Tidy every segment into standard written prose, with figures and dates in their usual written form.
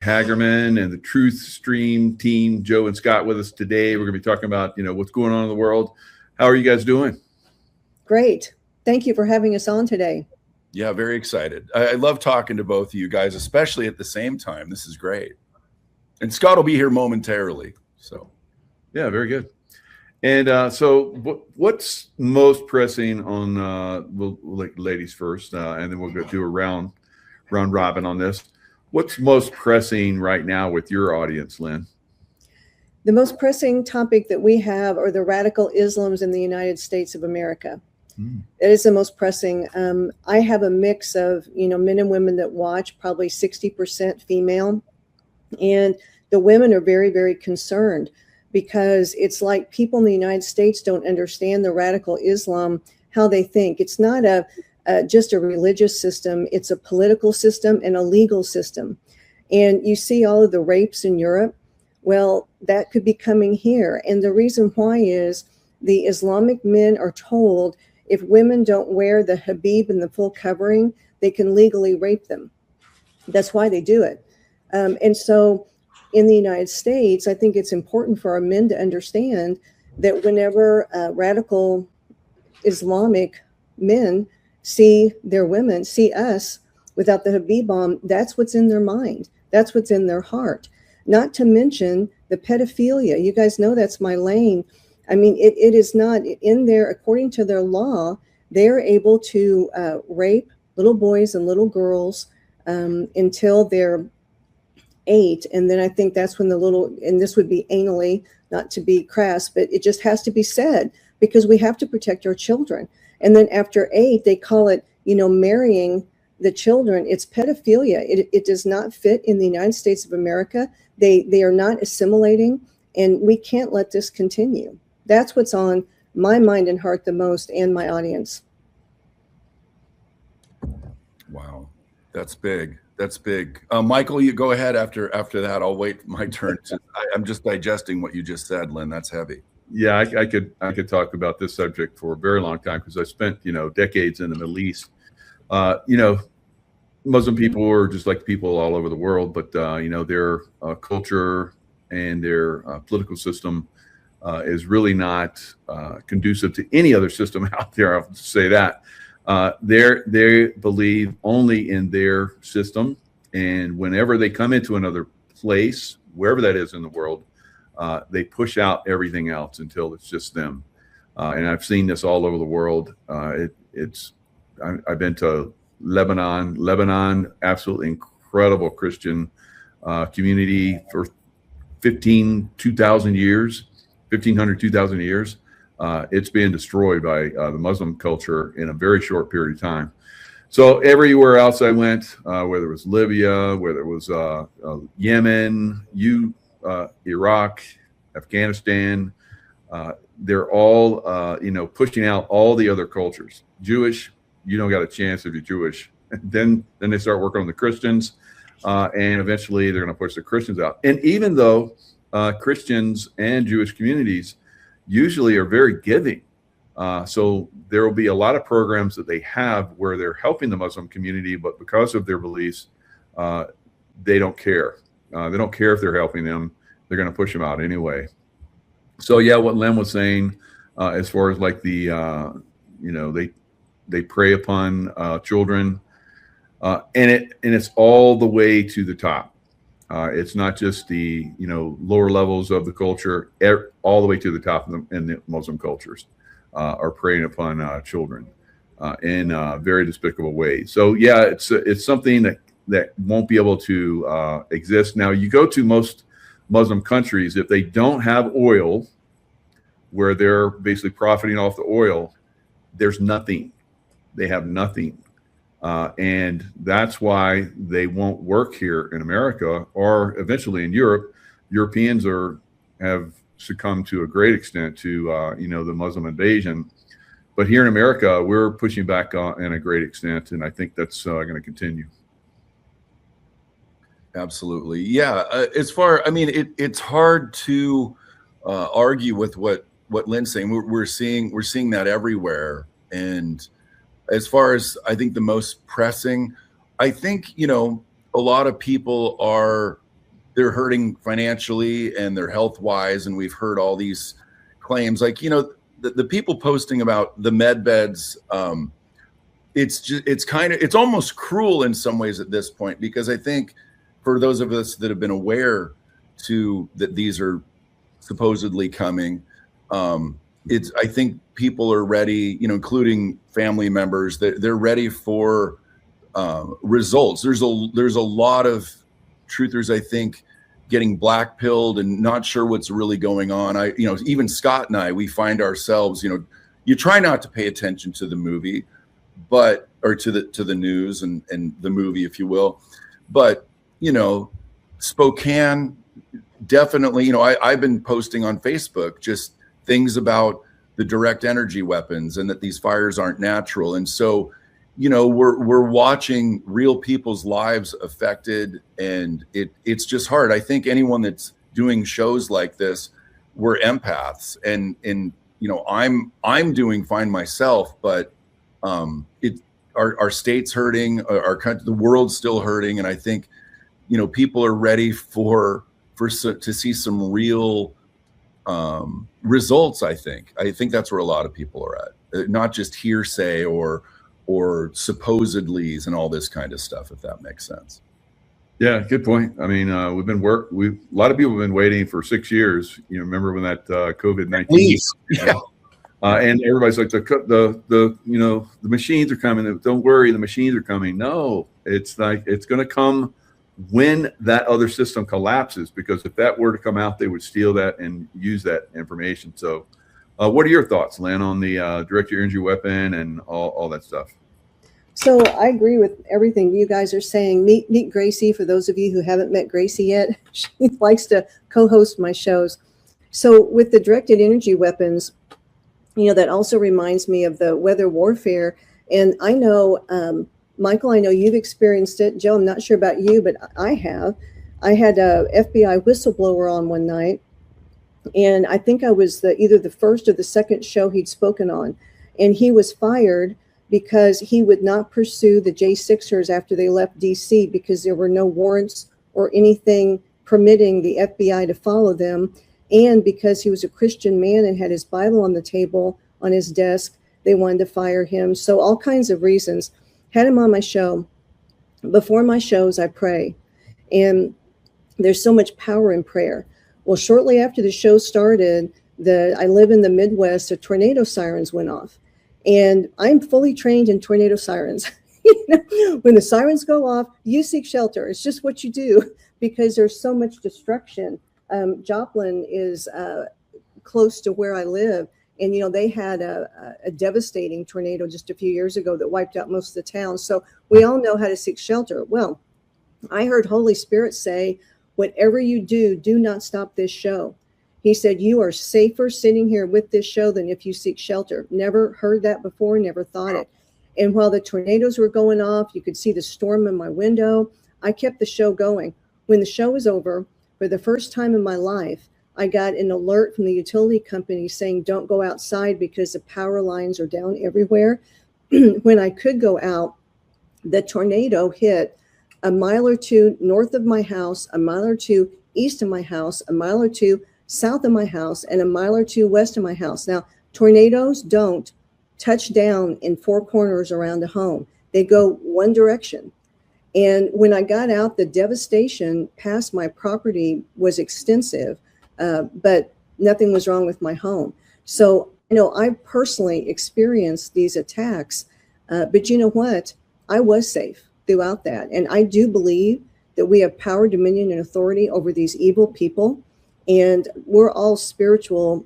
Hagerman and the Truth Stream team, Joe and Scott, with us today. We're going to be talking about, what's going on in the world. How are you guys doing? Great. Thank you for having us on today. Yeah, very excited. I love talking to both of you guys, especially at the same time. This is great. And Scott will be here momentarily. So, yeah, very good. And so what's most pressing on, we'll ladies first, and then we'll go do a round robin on this. What's most pressing right now with your audience, Lynn? The most pressing topic that we have are the radical Islams in the United States of America. It is the most pressing. I have a mix of, men and women that watch, probably 60% female. And the women are very, very concerned because it's like people in the United States don't understand the radical Islam, how they think. It's not just a religious system. It's a political system and a legal system. And you see all of the rapes in Europe. Well, that could be coming here. And the reason why is the Islamic men are told if women don't wear the hijab and the full covering, they can legally rape them. That's why they do it. And so in the United States, I think it's important for our men to understand that whenever radical Islamic men see their women, see us without the hijab on, that's what's in their mind. That's what's in their heart. Not to mention the pedophilia. You guys know that's my lane. I mean, it is not in there. According to their law, they're able to rape little boys and little girls until they're 8. And then I think that's when and this would be anally, not to be crass, but it just has to be said because we have to protect our children. And then after 8, they call it, marrying the children. It's pedophilia. It does not fit in the United States of America. They are not assimilating, and we can't let this continue. That's what's on my mind and heart the most, and my audience. Wow, that's big. That's big. Michael, you go ahead after that. I'll wait my turn. I'm just digesting what you just said, Lynn. That's heavy. Yeah, I could talk about this subject for a very long time because I spent decades in the Middle East. Muslim people are just like people all over the world, but their culture and their political system is really not conducive to any other system out there. I'll say that. They believe only in their system, and whenever they come into another place, wherever that is in the world, they push out everything else until it's just them. And I've seen this all over the world. I've been to Lebanon, absolutely incredible Christian community for 2,000 years. It's being destroyed by the Muslim culture in a very short period of time. So everywhere else I went, whether it was Libya, whether it was Yemen, Iraq, Afghanistan, they're all, pushing out all the other cultures. Jewish, you don't got a chance if you're Jewish. Then they start working on the Christians, and eventually they're going to push the Christians out. And even though Christians and Jewish communities usually are very giving, so there will be a lot of programs that they have where they're helping the Muslim community, but because of their beliefs, they don't care. They don't care if they're helping them. They're going to push them out anyway. So yeah, what Len was saying, as far as like the, they prey upon children, and it's all the way to the top. It's not just the lower levels of the culture, all the way to the top of them, in the Muslim cultures are preying upon children in very despicable ways. So yeah, it's something that won't be able to exist. Now you go to most Muslim countries, if they don't have oil, where they're basically profiting off the oil, there's nothing. They have nothing. And that's why they won't work here in America or eventually in Europe. Europeans have succumbed to a great extent to, the Muslim invasion. But here in America, we're pushing back in a great extent. And I think that's going to continue. Absolutely. Yeah. It's hard to argue with what Lynn's saying. We're seeing that everywhere. And as far as I think the most pressing, I think, a lot of people are they're hurting financially and they're health wise. And we've heard all these claims, like, the people posting about the med beds. It's almost cruel in some ways at this point, because I think for those of us that have been aware that these are supposedly coming, I think people are ready, including family members, they're ready for results. There's a lot of truthers, I think, getting black pilled and not sure what's really going on. Even Scott and I, we find ourselves, you try not to pay attention to the movie, or to the news and the movie, if you will. But, Spokane, definitely, I've been posting on Facebook just things about the direct energy weapons and that these fires aren't natural. And so, we're watching real people's lives affected, and it's just hard. I think anyone that's doing shows like this, we're empaths, and I'm doing fine myself, but our state's hurting, our country, the world's still hurting, and I think people are ready to see some real results. I think that's where a lot of people are at, not just hearsay or supposedlies and all this kind of stuff, if that makes sense. Yeah, good point. I mean, a lot of people have been waiting for 6 years. Remember when that COVID-19? Yeah. And everybody's like, the machines are coming. Don't worry, the machines are coming. No, it's like, it's going to come when that other system collapses, because if that were to come out, they would steal that and use that information. So what are your thoughts, Lynn, on the direct energy weapon and all that stuff? So I agree with everything you guys are saying. Meet Gracie, for those of you who haven't met Gracie yet. She likes to co-host my shows. So with the directed energy weapons, that also reminds me of the weather warfare. And I know, Michael, I know you've experienced it. Joe, I'm not sure about you, but I have. I had a FBI whistleblower on one night, and I think I was either the first or the second show he'd spoken on. And he was fired because he would not pursue the J6ers after they left DC, because there were no warrants or anything permitting the FBI to follow them. And because he was a Christian man and had his Bible on the table on his desk, they wanted to fire him. So all kinds of reasons. Had him on my show. Before my shows, I pray. And there's so much power in prayer. Well, shortly after the show started, I live in the Midwest, so tornado sirens went off. And I'm fully trained in tornado sirens. When the sirens go off, you seek shelter. It's just what you do, because there's so much destruction. Joplin is close to where I live. And, they had a devastating tornado just a few years ago that wiped out most of the town. So we all know how to seek shelter. Well, I heard Holy Spirit say, whatever you do, do not stop this show. He said, you are safer sitting here with this show than if you seek shelter. Never heard that before, never thought it. And while the tornadoes were going off, you could see the storm in my window. I kept the show going. When the show was over, for the first time in my life, I got an alert from the utility company saying, don't go outside because the power lines are down everywhere. When I could go out, the tornado hit a mile or two north of my house, a mile or two east of my house, a mile or two south of my house, and a mile or two west of my house. Now, tornadoes don't touch down in four corners around a home. They go one direction. And when I got out, the devastation past my property was extensive, but nothing was wrong with my home. So, I personally experienced these attacks, but you know what? I was safe throughout that. And I do believe that we have power, dominion, and authority over these evil people. And we're all spiritual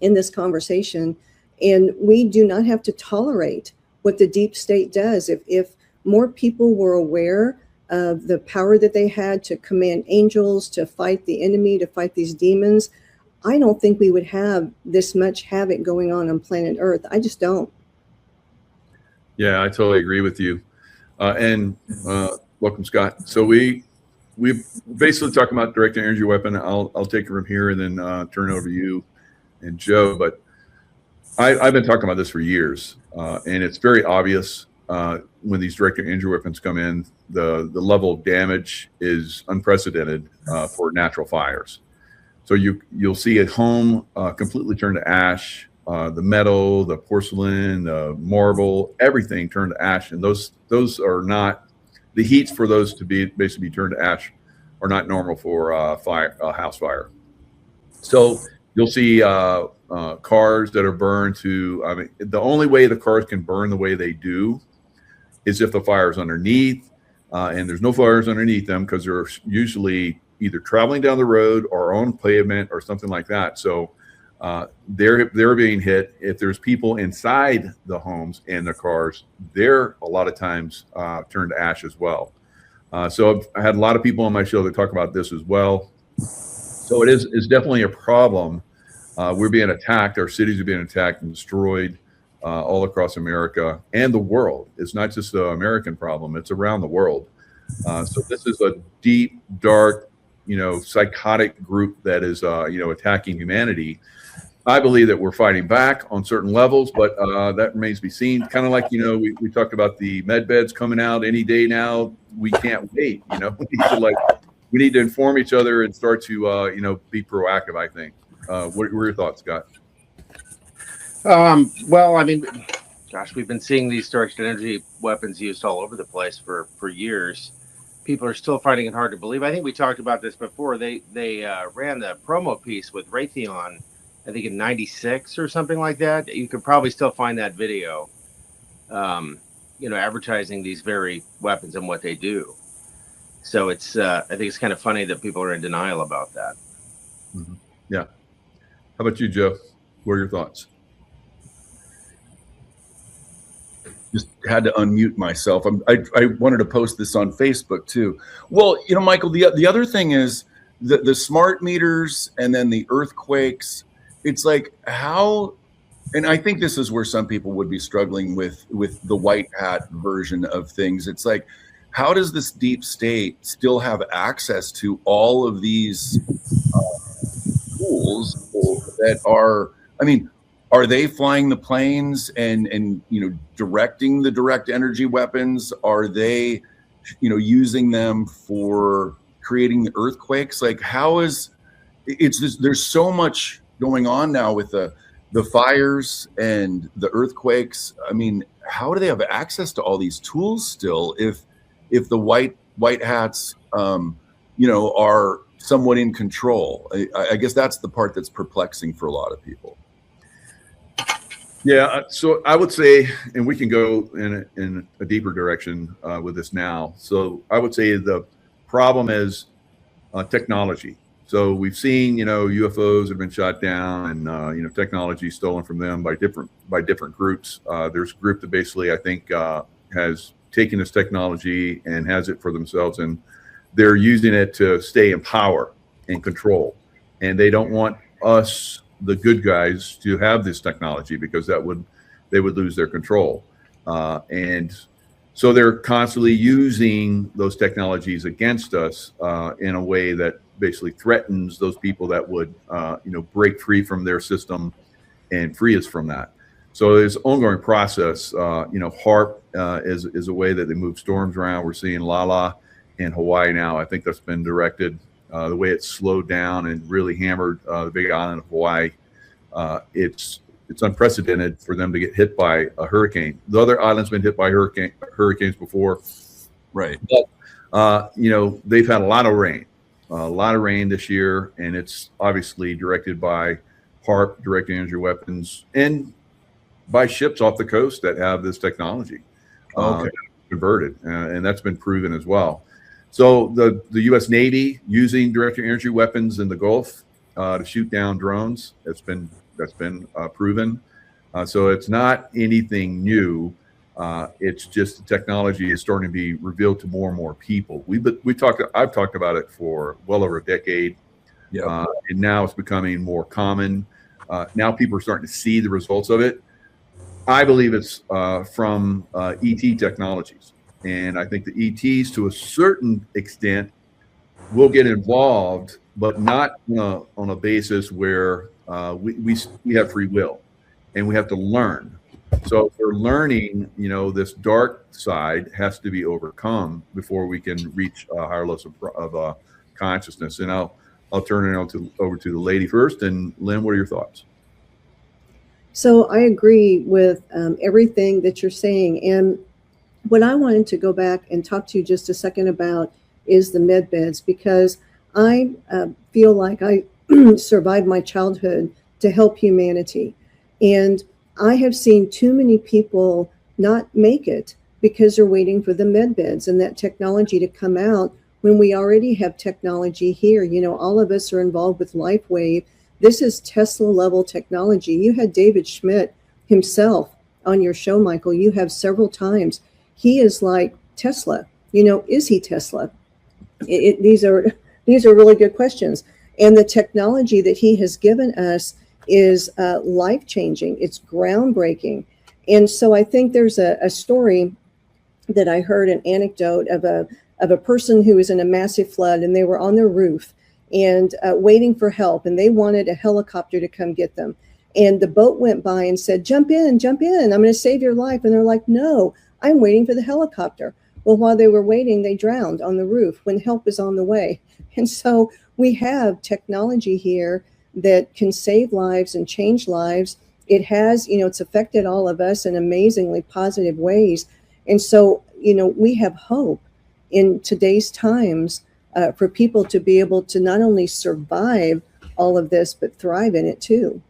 in this conversation. And we do not have to tolerate what the deep state does. If more people were aware of the power that they had to command angels, to fight the enemy, to fight these demons, I don't think we would have this much havoc going on planet Earth. I just don't. Yeah, I totally agree with you. And welcome, Scott. So we basically talking about direct energy weapon. I'll take it from here and then turn it over to you and Joe. But I've been talking about this for years, and it's very obvious. when these direct energy weapons come in, the level of damage is unprecedented for natural fires. So you'll see a home completely turn to ash, the metal, the porcelain, the marble, everything turned to ash, and those are not the heats for those to be basically turned to ash are not normal for a house fire. So you'll see cars that are burned to. I mean, the only way the cars can burn the way they do is if the fire is underneath, and there's no fires underneath them because they're usually either traveling down the road or on pavement or something like that. So they're being hit. If there's people inside the homes and the cars, they're a lot of times turned to ash as well. So I had a lot of people on my show that talk about this as well. So it's definitely a problem. We're being attacked. Our cities are being attacked and destroyed all across America and the world. It's not just an American problem. It's around the world. So this is a deep, dark, psychotic group that is, attacking humanity. I believe that we're fighting back on certain levels, but that remains to be seen. Kind of like, we talked about the med beds coming out any day now. We can't wait. We need to inform each other and start to, be proactive, I think. What were your thoughts, Scott? Well, I mean, gosh, we've been seeing these directed energy weapons used all over the place for years. People are still finding it hard to believe. I think we talked about this before. They ran the promo piece with Raytheon, I think in '96 or something like that. You could probably still find that video, advertising these very weapons and what they do. So it's, I think it's kind of funny that people are in denial about that. Mm-hmm. Yeah. How about you, Joe? What are your thoughts? Just had to unmute myself. I wanted to post this on Facebook too. Well, Michael, the other thing is the smart meters and then the earthquakes. It's like how, and I think this is where some people would be struggling with the white hat version of things. It's like, how does this deep state still have access to all of these tools that are, are they flying the planes and directing the direct energy weapons? Are they, using them for creating the earthquakes? Like, how is it's this, there's so much going on now with the fires and the earthquakes. How do they have access to all these tools still if the white hats are somewhat in control? I guess that's the part that's perplexing for a lot of people. Yeah, so I would say, and we can go in a deeper direction with this now. So I would say the problem is technology. So we've seen, UFOs have been shot down, and technology stolen from them by different groups. There's a group that basically, I think, has taken this technology and has it for themselves, and they're using it to stay in power and control. And they don't want us, the good guys, to have this technology because they would lose their control. And so they're constantly using those technologies against us in a way that basically threatens those people that would, break free from their system and free us from that. So there's an ongoing process. HARP is a way that they move storms around. We're seeing Lala in Hawaii now. I think that's been directed. The way it's slowed down and really hammered the big island of Hawaii. It's unprecedented for them to get hit by a hurricane. The other islands been hit by hurricanes before. Right. But, they've had a lot of rain this year, and it's obviously directed by HARP, direct energy weapons, and by ships off the coast that have this technology converted, and that's been proven as well. So the U.S. Navy using direct energy weapons in the Gulf to shoot down drones, that's been proven. So it's not anything new. It's just the technology is starting to be revealed to more and more people. I've talked about it for well over a decade. Yeah. And now it's becoming more common. Now people are starting to see the results of it. I believe it's from ET technologies. And I think the ETs, to a certain extent, will get involved, but not on a basis where we have free will, and we have to learn. So if we're learning, this dark side has to be overcome before we can reach higher levels of consciousness. And I'll turn it over to the lady first. And Lynn, what are your thoughts? So I agree with everything that you're saying. And what I wanted to go back and talk to you just a second about is the med beds, because I feel like I survived my childhood to help humanity. And I have seen too many people not make it because they're waiting for the med beds and that technology to come out when we already have technology here. All of us are involved with LifeWave. This is Tesla level technology. You had David Schmidt himself on your show, Michael. You have several times. He is like Tesla. Is he Tesla? These are really good questions. And the technology that he has given us is life-changing. It's groundbreaking. And so I think there's a story that I heard, an anecdote of a person who was in a massive flood, and they were on their roof and waiting for help, and they wanted a helicopter to come get them. And the boat went by and said, jump in, I'm going to save your life. And they're like, no, I'm waiting for the helicopter. Well, while they were waiting, they drowned on the roof when help is on the way. And so we have technology here that can save lives and change lives. It has, it's affected all of us in amazingly positive ways. And so, we have hope in today's times for people to be able to not only survive all of this, but thrive in it too.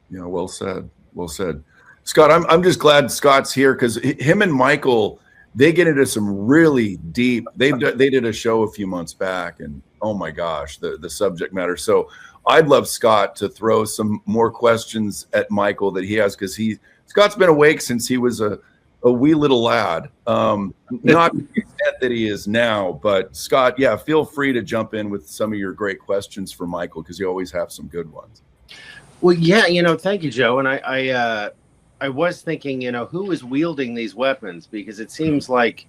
Yeah, well said. Well said. Scott, I'm just glad Scott's here, because him and Michael, they get into some really deep, they did a show a few months back, and oh my gosh, the subject matter. So I'd love Scott to throw some more questions at Michael that he has, because Scott's been awake since he was a wee little lad. Not to the extent that he is now, but Scott, yeah, feel free to jump in with some of your great questions for Michael, because you always have some good ones. Well, yeah, thank you, Joe. And I was thinking, who is wielding these weapons? Because it seems like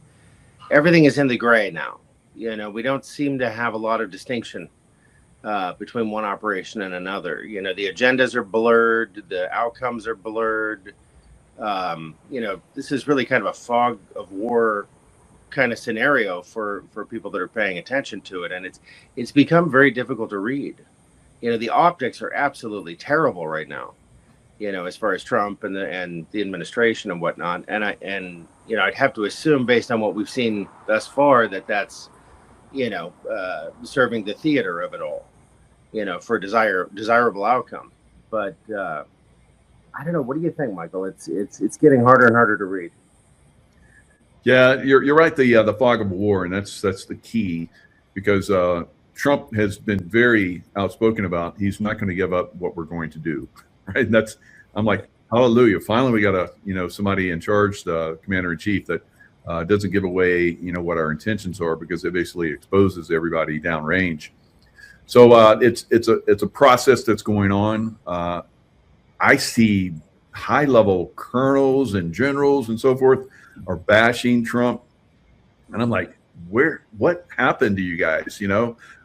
everything is in the gray now. We don't seem to have a lot of distinction between one operation and another. The agendas are blurred, the outcomes are blurred. This is really kind of a fog of war kind of scenario for people that are paying attention to it, and it's become very difficult to read. The optics are absolutely terrible right now, as far as Trump and the administration and whatnot. And I'd have to assume, based on what we've seen thus far, that's serving the theater of it all, for a desirable outcome. But I don't know. What do you think, Michael? It's getting harder and harder to read. Yeah, you're right. The fog of war, and that's the key, because Trump has been very outspoken about he's not going to give up what we're going to do. Right. And I'm like, hallelujah. Finally, we got somebody in charge, the commander in chief, that doesn't give away, what our intentions are, because it basically exposes everybody downrange. So it's a process that's going on. I see high level colonels and generals and so forth are bashing Trump. And I'm like, what happened to you guys?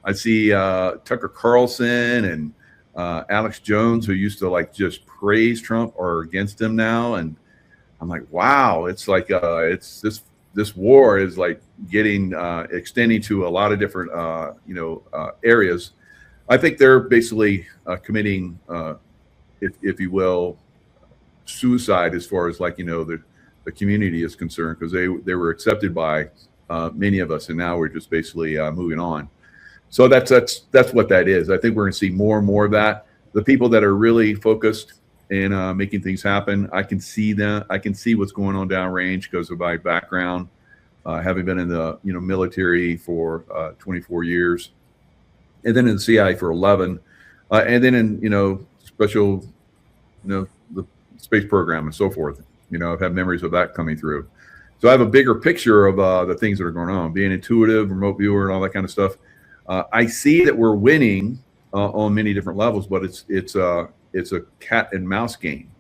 I see Tucker Carlson and Alex Jones, who used to just praise Trump, are against him now. And I'm like, wow, it's like it's this war is getting extending to a lot of different areas. I think they're basically committing, if you will, suicide as far as the community is concerned, because they were accepted by many of us, and now we're just basically moving on. So that's what that is. I think we're going to see more and more of that. The people that are really focused in making things happen, I can see them. I can see what's going on downrange because of my background, having been in the military for 24 years, and then in the CIA for 11, and then in special the space program and so forth. I've had memories of that coming through. So I have a bigger picture of the things that are going on, being intuitive, remote viewer, and all that kind of stuff. I see that we're winning on many different levels, but it's a cat and mouse game.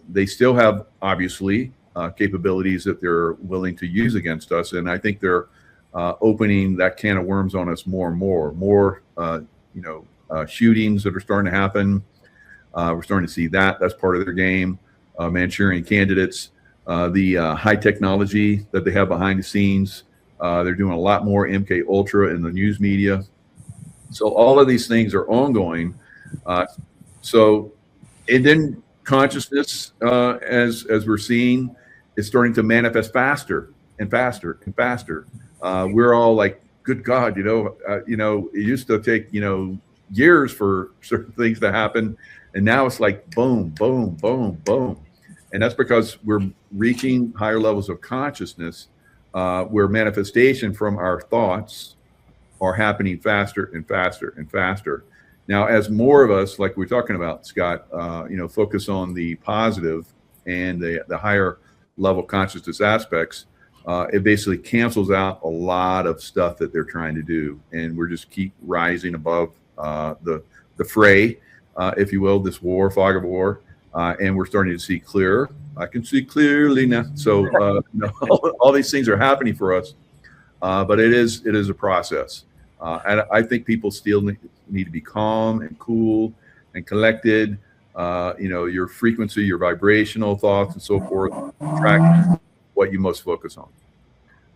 They still have obviously capabilities that they're willing to use against us, and I think they're opening that can of worms on us more and more. Shootings that are starting to happen. We're starting to see that. That's part of their game. Manchurian candidates, the high technology that they have behind the scenes. They're doing a lot more MK Ultra in the news media. So all of these things are ongoing. And then consciousness, as we're seeing, is starting to manifest faster and faster and faster. We're all like, good God, it used to take, years for certain things to happen. And now it's like, boom, boom, boom, boom. And that's because we're reaching higher levels of consciousness, where manifestation from our thoughts are happening faster and faster and faster. Now, as more of us, like we're talking about, Scott, focus on the positive and the higher level consciousness aspects, it basically cancels out a lot of stuff that they're trying to do. And we're just keep rising above the fray, if you will, this war, fog of war. And we're starting to see clearer. I can see clearly now. So all these things are happening for us, but it is a process. And I think people still need to be calm and cool and collected. Your frequency, your vibrational thoughts, and so forth. Track what you most focus on.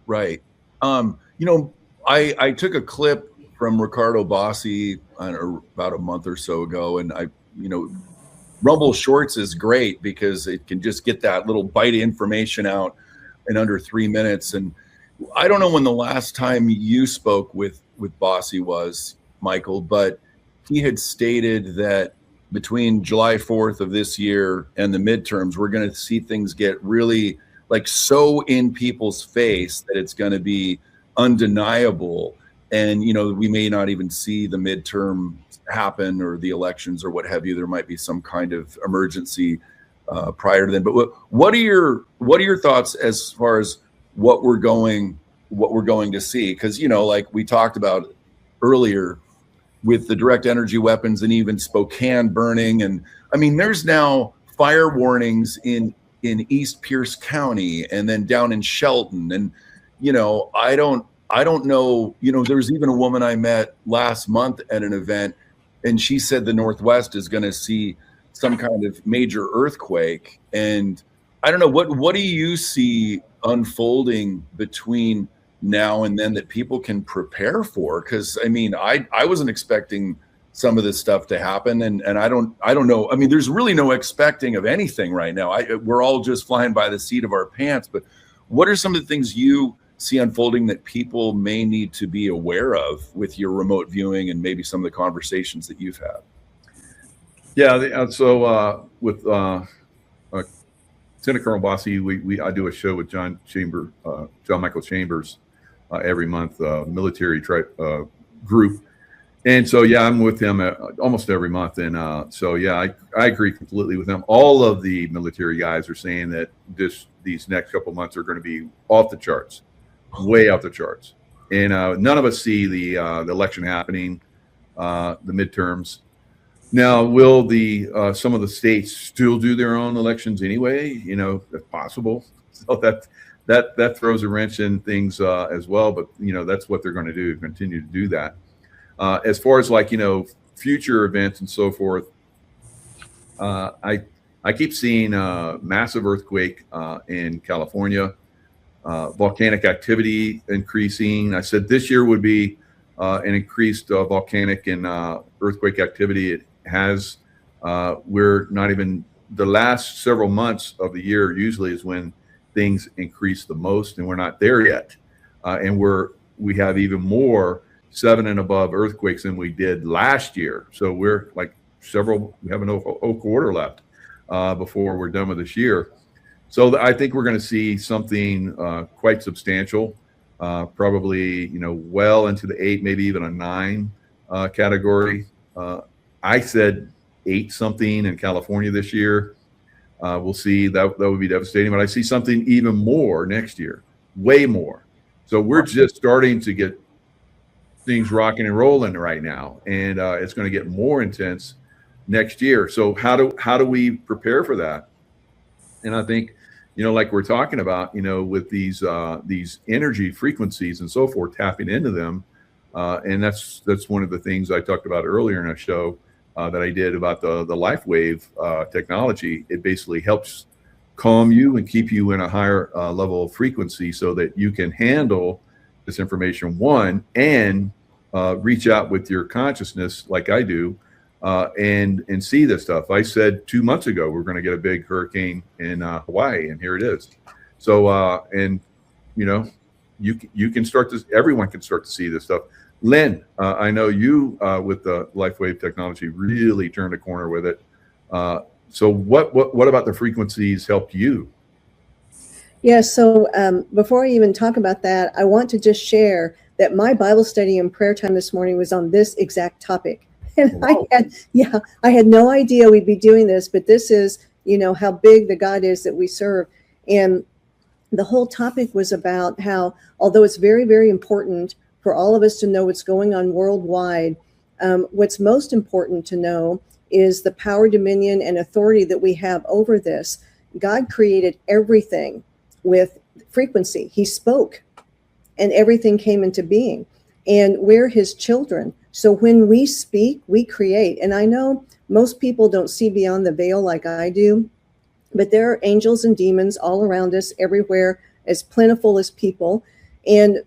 Right. I took a clip from Ricardo Bossi about a month or so ago, and Rumble Shorts is great because it can just get that little bite of information out in under 3 minutes. And I don't know when the last time you spoke with Bossi was, Michael, but he had stated that between July 4th of this year and the midterms, we're going to see things get really so in people's face that it's going to be undeniable. And, we may not even see the midterm happen or the elections or what have you. There might be some kind of emergency prior to then. But what are your thoughts as far as what we're going to see? Because, like we talked about earlier with the direct energy weapons and even Spokane burning. And I mean, there's now fire warnings in East Pierce County and then down in Shelton. And, I don't know, there's even a woman I met last month at an event, and she said the Northwest is going to see some kind of major earthquake. And I don't know, what do you see unfolding between now and then that people can prepare for? Because I mean, I wasn't expecting some of this stuff to happen, and I don't know. I mean, there's really no expecting of anything right now. We're all just flying by the seat of our pants. But what are some of the things you see unfolding that people may need to be aware of with your remote viewing and maybe some of the conversations that you've had? Yeah, so with Lieutenant Colonel Bossi, I do a show with John Michael Chambers every month, military group. And so, yeah, I'm with him almost every month. And so, yeah, I agree completely with him. All of the military guys are saying that these next couple months are going to be off the charts, way off the charts. And none of us see the election happening, the midterms. Now, will some of the states still do their own elections anyway? If possible. So that throws a wrench in things as well. But that's what they're going to do. Continue to do that. As far as future events and so forth, I keep seeing massive earthquake in California, volcanic activity increasing. I said this year would be an increased volcanic and earthquake activity. It has. We're not even the last several months of the year usually is when things increase the most, and we're not there yet. And we have even more 7 and above earthquakes than we did last year. So we're we have an whole quarter left before we're done with this year. So I think we're going to see something quite substantial, probably, well into the 8, maybe even a 9 category. I said 8 something in California this year. We'll see. That would be devastating, but I see something even more next year, way more. So we're just starting to get things rocking and rolling right now, and it's going to get more intense next year. So how do we prepare for that? And I think, like we're talking about, with these energy frequencies and so forth, tapping into them, and that's one of the things I talked about earlier in our show. that I did about the LifeWave technology. It basically helps calm you and keep you in a higher level of frequency so that you can handle this information, one, and reach out with your consciousness like I do, and see this stuff. I said 2 months ago we're going to get a big hurricane in Hawaii, and here it is. So and you know, you can start to, everyone can start to see this stuff. Lynn, I know you with the LifeWave technology really turned a corner with it. So what about the frequencies helped you? Yeah, so before I even talk about that, I want to just share that my Bible study and prayer time this morning was on this exact topic. And Wow. I had no idea we'd be doing this, but this is, how big the God is that we serve. And the whole topic was about how, although it's very, very important for all of us to know what's going on worldwide, what's most important to know is the power, dominion, and authority that we have over this. God created everything with frequency. He spoke and everything came into being, and we're his children. So when we speak, we create. And I know most people don't see beyond the veil like I do, but there are angels and demons all around us, everywhere, as plentiful as people. And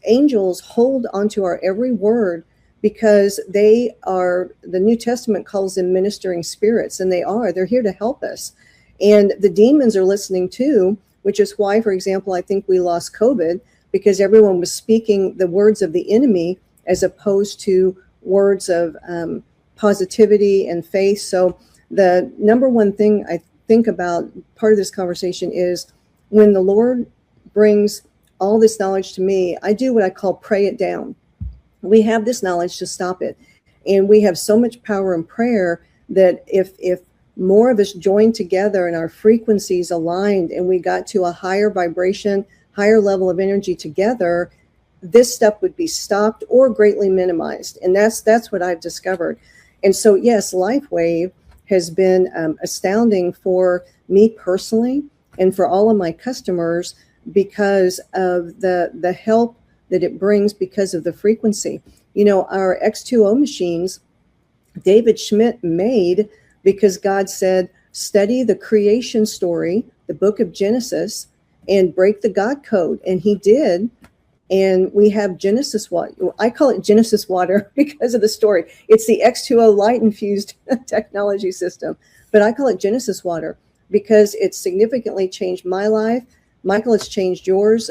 angels hold onto our every word because they are, the New Testament calls them ministering spirits, and they're here to help us. And the demons are listening too, which is why, for example, I think we lost COVID, because everyone was speaking the words of the enemy as opposed to words of positivity and faith. So the number one thing I think about part of this conversation is when the Lord brings all this knowledge to me, I do what I call pray it down. We have this knowledge to stop it. And we have so much power in prayer that if more of us joined together and our frequencies aligned and we got to a higher vibration, higher level of energy together, this stuff would be stopped or greatly minimized. And that's what I've discovered. And so, yes, LifeWave has been astounding for me personally and for all of my customers because of the help that it brings because of the frequency. Our X2O machines, David Schmidt made because God said, study the creation story, the book of Genesis, and break the God code. And he did. And we have Genesis water. I call it Genesis water because of the story. It's the X2O light infused technology system, but I call it Genesis water because it's significantly changed my life. Michael, it's changed yours.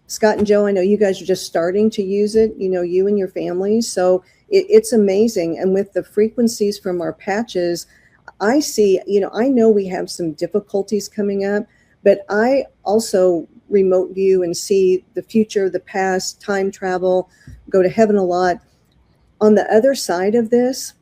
Scott and Joe, I know you guys are just starting to use it, you and your families. So it's amazing. And with the frequencies from our patches, I see, I know we have some difficulties coming up, but I also remote view and see the future, the past, time travel, go to heaven a lot. On the other side of this,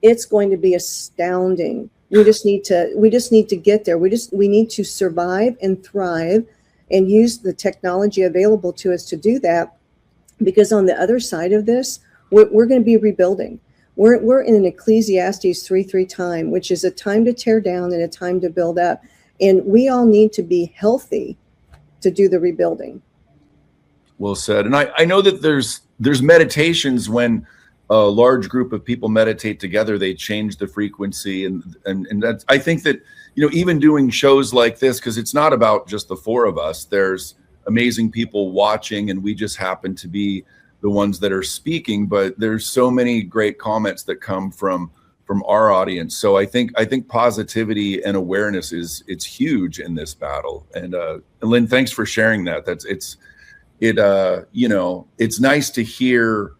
it's going to be astounding. We just need to get there. We need to survive and thrive and use the technology available to us to do that, because on the other side of this, we're going to be rebuilding. We're in an Ecclesiastes 3:3 time, which is a time to tear down and a time to build up. And we all need to be healthy to do the rebuilding. Well said. And I know that there's meditations when a large group of people meditate together, they change the frequency. And that's, I think that, even doing shows like this, because it's not about just the four of us, there's amazing people watching and we just happen to be the ones that are speaking, but there's so many great comments that come from our audience. So I think positivity and awareness it's huge in this battle. And Lynn, thanks for sharing that. It's nice to hear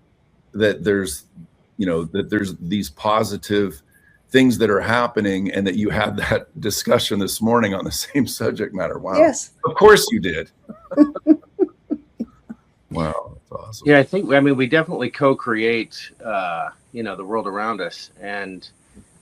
that there's these positive things that are happening and that you had that discussion this morning on the same subject matter. Wow. Yes. Of course you did. Wow. That's awesome. Yeah, we definitely co-create, the world around us. And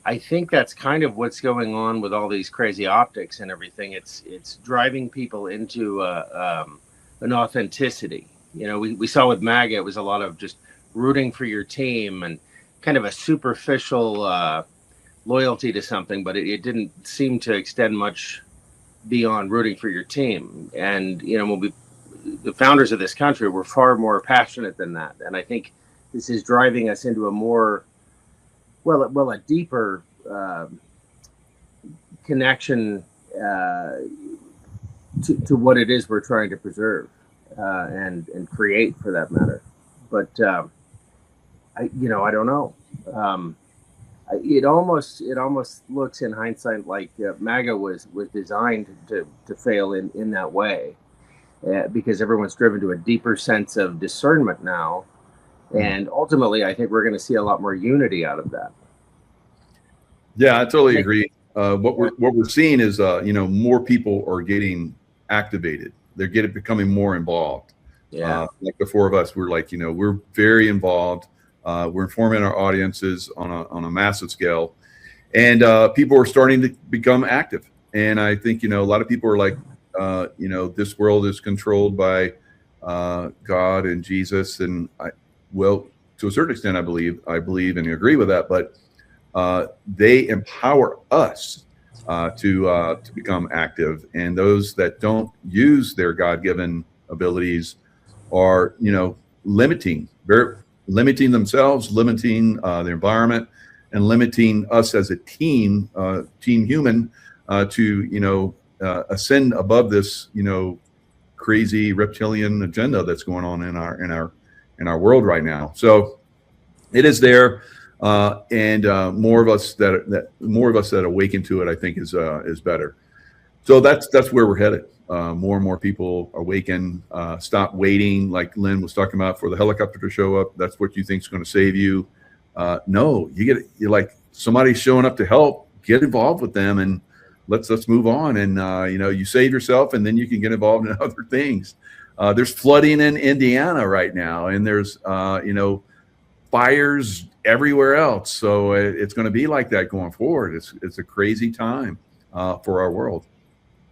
I think that's kind of what's going on with all these crazy optics and everything. It's driving people into an authenticity. We saw with MAGA, it was a lot of just rooting for your team and kind of a superficial loyalty to something, but it didn't seem to extend much beyond rooting for your team. And, when the founders of this country were far more passionate than that. And I think this is driving us into a more a deeper connection to what it is we're trying to preserve and create, for that matter. But I don't know. It almost looks in hindsight like MAGA was designed to fail in that way, because everyone's driven to a deeper sense of discernment now, and ultimately, I think we're going to see a lot more unity out of that. Yeah, I totally agree. What we're seeing is more people are getting activated. They're becoming more involved. Yeah, like the four of us, we're we're very involved. We're informing our audiences on a massive scale, and people are starting to become active. And I think a lot of people are like, this world is controlled by God and Jesus, and to a certain extent, I believe and agree with that. But they empower us to become active, and those that don't use their God-given abilities are limiting themselves, limiting the environment, and limiting us as a team human to ascend above this crazy reptilian agenda that's going on in our world right now. So it is there, and more of us that awaken to it, I think, is better. So that's where we're headed. More and more people awaken, stop waiting, like Lynn was talking about, for the helicopter to show up. That's what you think is going to save you. No, you're like, somebody's showing up to help. Get involved with them, and let's move on. And you save yourself, and then you can get involved in other things. There's flooding in Indiana right now, and there's fires everywhere else. So it's going to be like that going forward. It's a crazy time for our world.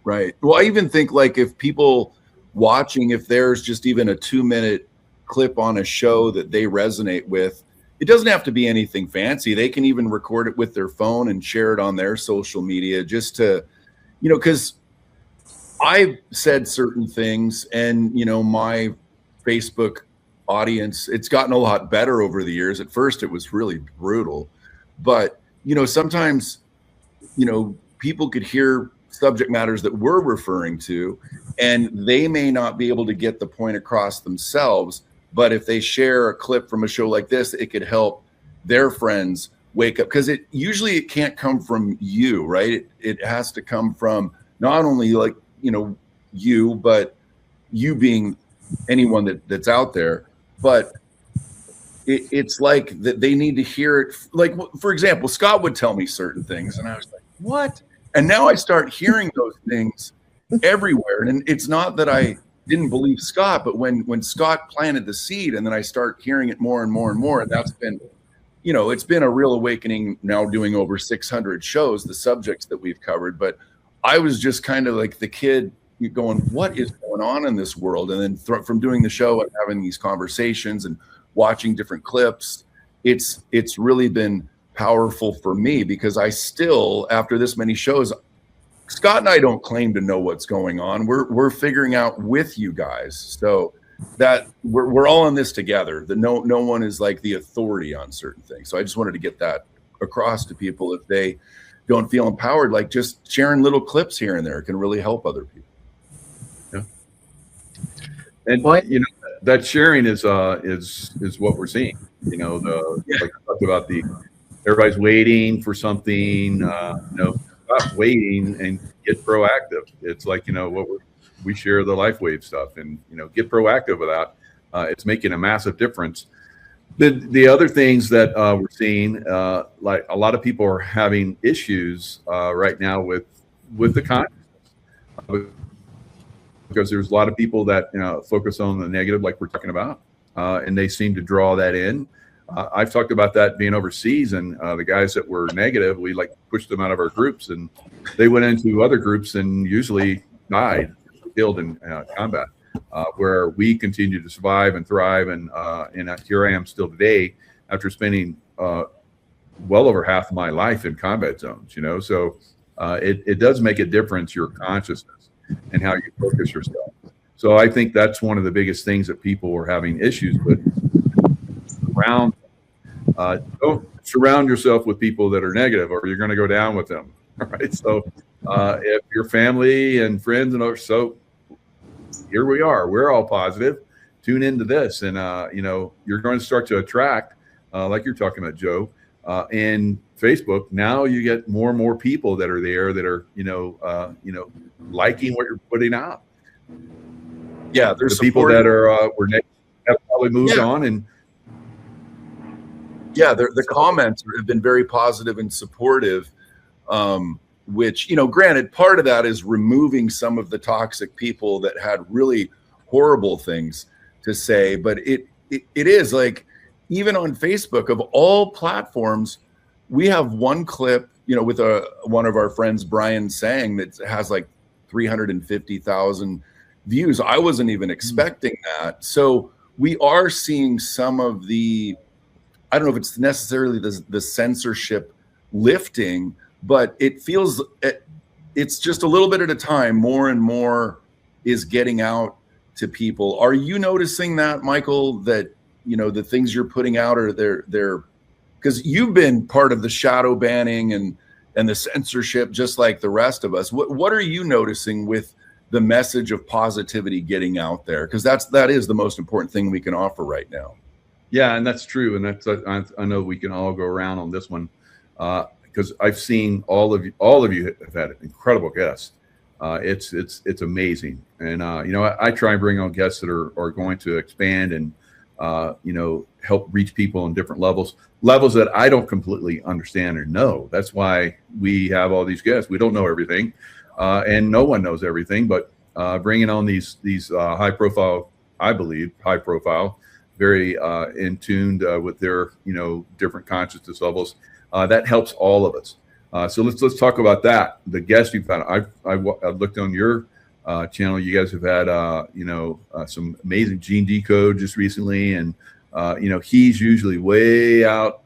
Right. Well, I even think, like, if people watching, if there's just even a 2-minute clip on a show that they resonate with, it doesn't have to be anything fancy. They can even record it with their phone and share it on their social media, just to, because I've said certain things, and, my Facebook audience, it's gotten a lot better over the years. At first, it was really brutal, but, sometimes, people could hear subject matters that we're referring to, and they may not be able to get the point across themselves. But if they share a clip from a show like this, it could help their friends wake up, because it can't come from you, right? It has to come from not only you, but you being anyone that's out there. But it's like that they need to hear it. Like, for example, Scott would tell me certain things, and I was like, what? And now I start hearing those things everywhere. And it's not that I didn't believe Scott, but when Scott planted the seed, and then I start hearing it more and more and more, and that's been, it's been a real awakening now, doing over 600 shows, the subjects that we've covered. But I was just kind of like the kid going, what is going on in this world? And then from doing the show and having these conversations and watching different clips, it's really been powerful for me, because I still, after this many shows, Scott and I don't claim to know what's going on. We're figuring out with you guys, so that we're all in this together. That no one is like the authority on certain things. So I just wanted to get that across to people. If they don't feel empowered, like, just sharing little clips here and there can really help other people. Yeah, and that sharing is what we're seeing. Like I talked about, everybody's waiting for something. Stop waiting and get proactive. It's like, we share the LifeWave stuff, and get proactive with that. It's making a massive difference. The other things that we're seeing, like a lot of people are having issues right now with the consciousness, because there's a lot of people that focus on the negative, like we're talking about, and they seem to draw that in. I've talked about that being overseas, and the guys that were negative, we pushed them out of our groups, and they went into other groups and usually died, killed in combat, where we continue to survive and thrive. And here I am still today, after spending well over half of my life in combat zones. So it does make a difference, your consciousness and how you focus yourself. So I think that's one of the biggest things that people are having issues with around. Don't surround yourself with people that are negative, or you're going to go down with them. All right. So if your family and friends and so here we are, we're all positive. Tune into this, and you're going to start to attract, like you're talking about, Joe, and Facebook. Now you get more and more people that are there that are liking what you're putting out. Yeah, there's the people that are have probably moved on, and the comments have been very positive and supportive. Which, granted, part of that is removing some of the toxic people that had really horrible things to say. But it is like, even on Facebook, of all platforms, we have one clip, with one of our friends, Brian Sang, that has like 350,000 views. I wasn't even expecting that. So we are seeing some of the, I don't know if it's necessarily the censorship lifting, but it feels it's just a little bit at a time. More and more is getting out to people. Are you noticing that, Michael, that, the things you're putting out are they're because you've been part of the shadow banning and the censorship, just like the rest of us. What are you noticing with the message of positivity getting out there? Because that is the most important thing we can offer right now. Yeah, and that's true. And that's I know we can all go around on this one. Because I've seen all of you have had incredible guests. It's amazing, and I try and bring on guests that are going to expand and help reach people on different levels that I don't completely understand or know. That's why we have all these guests. We don't know everything, and no one knows everything. But bringing on these high profile, very in tuned with their different consciousness levels. That helps all of us. So let's talk about that. The guests you've had. I've looked on your channel. You guys have had some amazing Gene Decode just recently, and he's usually way out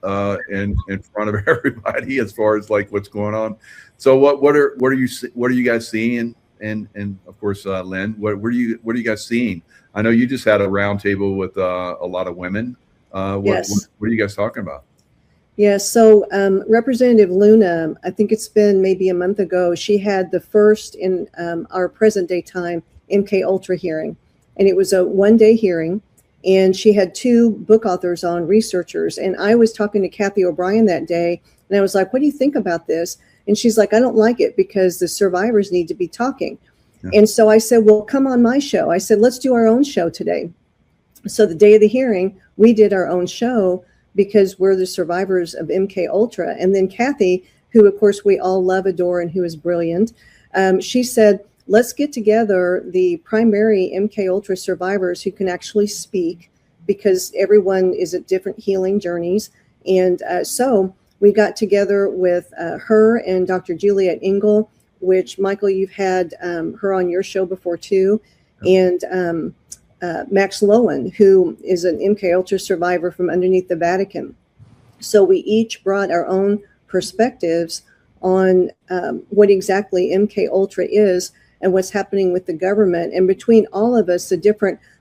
in front of everybody as far as like what's going on. So what are you guys seeing? And of course, Lynn, what are you guys seeing? I know you just had a roundtable with a lot of women. Yes. What are you guys talking about? Yes. So Representative Luna, I think it's been maybe a month ago, she had the first in our present day time MK Ultra hearing. And it was a one-day hearing. And she had two book authors on, researchers. And I was talking to Kathy O'Brien that day. And I was like, what do you think about this? And she's like, I don't like it because the survivors need to be talking. Yeah. And so I said, well, come on my show. I said, let's do our own show today. So the day of the hearing, we did our own show, because we're the survivors of MK Ultra. And then Kathy, who of course we all love, adore, and who is brilliant, she said, let's get together the primary MK Ultra survivors who can actually speak, because everyone is at different healing journeys. And so we got together with her and Dr. Juliet Engel, which, Michael, you've had her on your show before too. And Max Lowen, who is an MK Ultra survivor from underneath the Vatican. So we each brought our own perspectives on what exactly MK Ultra is and what's happening with the government. And between all of us,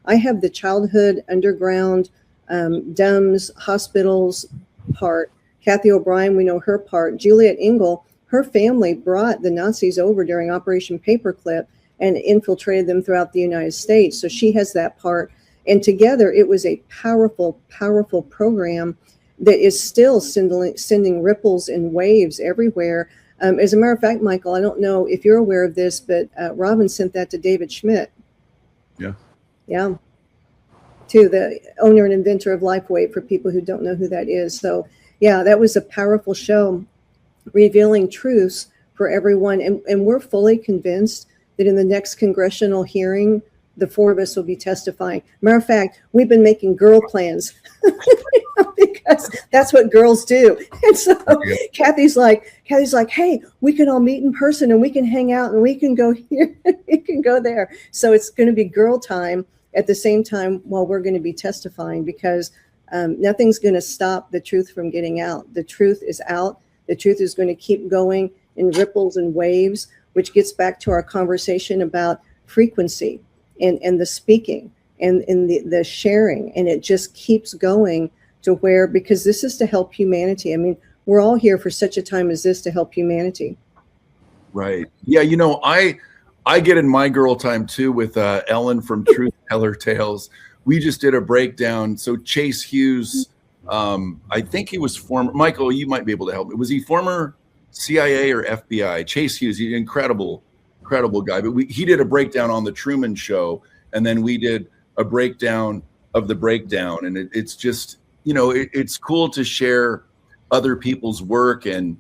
I have the childhood, underground, DUMS, hospitals part. Kathy O'Brien, we know her part. Juliet Engel, her family brought the Nazis over during Operation Paperclip and infiltrated them throughout the United States. So she has that part. And together, it was a powerful, powerful program that is still sending ripples and waves everywhere. As a matter of fact, Michael, I don't know if you're aware of this, but Robin sent that to David Schmidt. Yeah. Yeah. To the owner and inventor of LifeWave, for people who don't know who that is. So yeah, that was a powerful show, revealing truths for everyone. And we're fully convinced that in the next congressional hearing, the four of us will be testifying. Matter of fact, we've been making girl plans because that's what girls do. And so Kathy's like, hey, we can all meet in person and we can hang out and we can go here, we can go there. So it's going to be girl time at the same time while we're going to be testifying, because nothing's going to stop the truth from getting out. The truth is out. The truth is going to keep going in ripples and waves, which gets back to our conversation about frequency and the speaking and the sharing. And it just keeps going to where, because this is to help humanity. I mean, we're all here for such a time as this to help humanity. Right. Yeah. You know, I get in my girl time too with Ellen from Truth Teller Tales. We just did a breakdown. So Chase Hughes, I think he was former, Michael, you might be able to help me. Was he former CIA or FBI? Chase Hughes, he's an incredible guy. But he did a breakdown on the Truman Show, and then we did a breakdown of the breakdown. And it's just, you know, it's cool to share other people's work and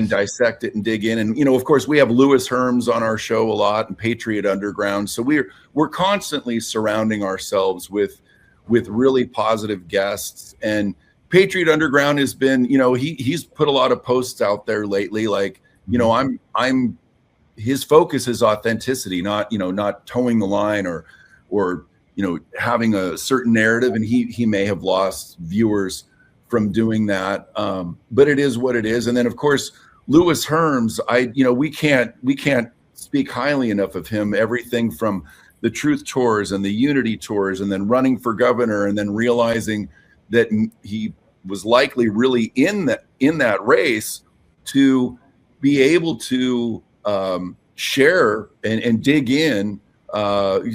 dissect it and dig in. And, you know, of course, we have Louis Herms on our show a lot, and Patriot Underground. So we're constantly surrounding ourselves with really positive guests. And Patriot Underground has been, you know, he's put a lot of posts out there lately. Like, you know, I'm his focus is authenticity, not, you know, not towing the line or, you know, having a certain narrative. And he may have lost viewers from doing that. But it is what it is. And then of course, Louis Herms, you know, we can't speak highly enough of him. Everything from the Truth Tours and the Unity Tours, and then running for governor, and then realizing that he was likely really in that race, to be able to share and dig in,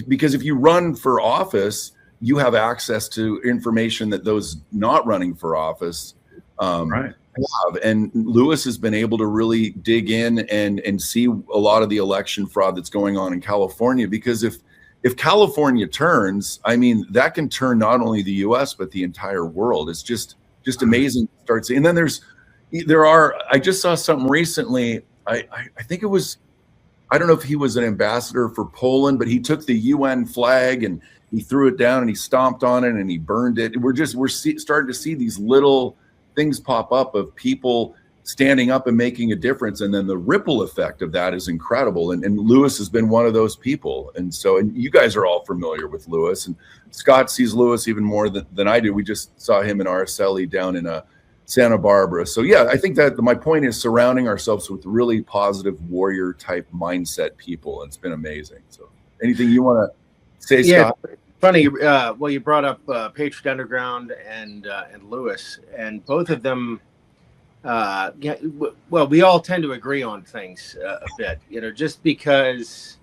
because if you run for office, you have access to information that those not running for office Right. have. And Lewis has been able to really dig in and see a lot of the election fraud that's going on in California. Because if California turns, I mean, that can turn not only the US, but the entire world. It's just amazing to start seeing. And then I just saw something recently. I think it was, I don't know if he was an ambassador for Poland, but he took the UN flag and he threw it down and he stomped on it and he burned it. We're starting to see these little things pop up of people standing up and making a difference. And then the ripple effect of that is incredible. And Lewis has been one of those people. And you guys are all familiar with Lewis, and Scott sees Lewis even more than I do. We just saw him in Araceli down in Santa Barbara. So yeah, I think that my point is surrounding ourselves with really positive warrior type mindset people. It's been amazing. So anything you want to say, Scott? Yeah, funny. Well, you brought up Patriot Underground and Lewis, and both of them. Well, we all tend to agree on things a bit, you know, just because.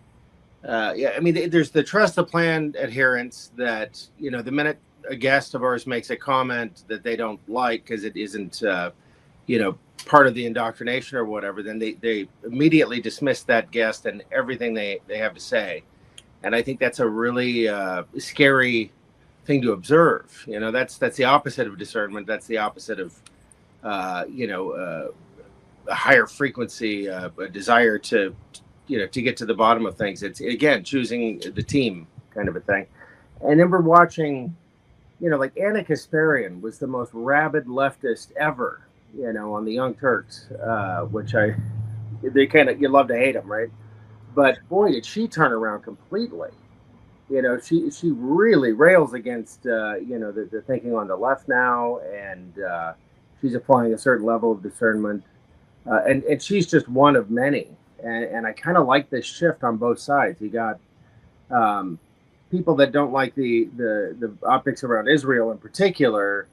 I mean, there's the trust the plan adherence that, you know, the minute a guest of ours makes a comment that they don't like because it isn't, you know, part of the indoctrination or whatever, then they immediately dismiss that guest and everything they have to say. And I think that's a really scary thing to observe. You know, that's the opposite of discernment. That's the opposite of, you know, a higher frequency, a desire to, you know, to get to the bottom of things. It's, again, choosing the team kind of a thing. I remember watching, you know, like Anna Kasparian was the most rabid leftist ever, you know, on the Young Turks, which you love to hate them, right? But boy, did she turn around completely. You know, she really rails against, you know, the thinking on the left now, and she's applying a certain level of discernment, and she's just one of many. And I kind of like this shift on both sides. You got people that don't like the optics around Israel in particular,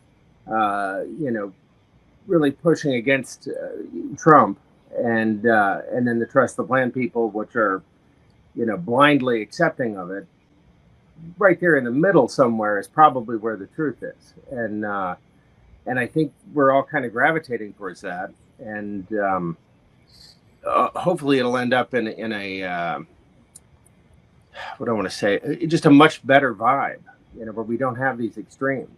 you know, really pushing against Trump, and then the trust the plan people, which are, you know, blindly accepting of it. Right there in the middle somewhere is probably where the truth is, and I think we're all kind of gravitating towards that, and hopefully it'll end up in a what do I want to say, just a much better vibe, you know, where we don't have these extremes.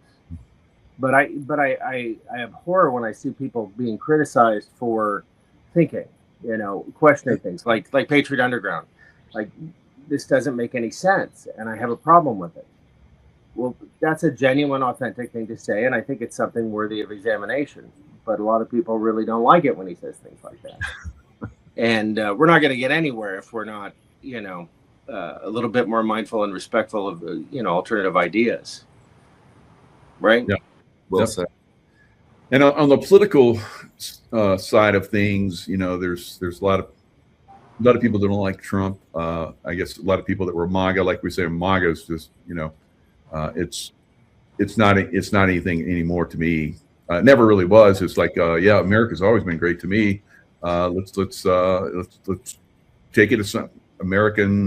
But I abhor when I see people being criticized for thinking, you know, questioning things like Patriot Underground, like, this doesn't make any sense and I have a problem with it. Well, that's a genuine, authentic thing to say, and I think it's something worthy of examination. But a lot of people really don't like it when he says things like that. And we're not going to get anywhere if we're not, you know, a little bit more mindful and respectful of, you know, alternative ideas. Right? Yeah. Well said. And on the political side of things, you know, there's a lot of people that don't like Trump. I guess a lot of people that were MAGA, like we say, MAGA is just, you know, it's it's not anything anymore to me. It never really was. It's like, yeah, America's always been great to me. Let's take it to some American,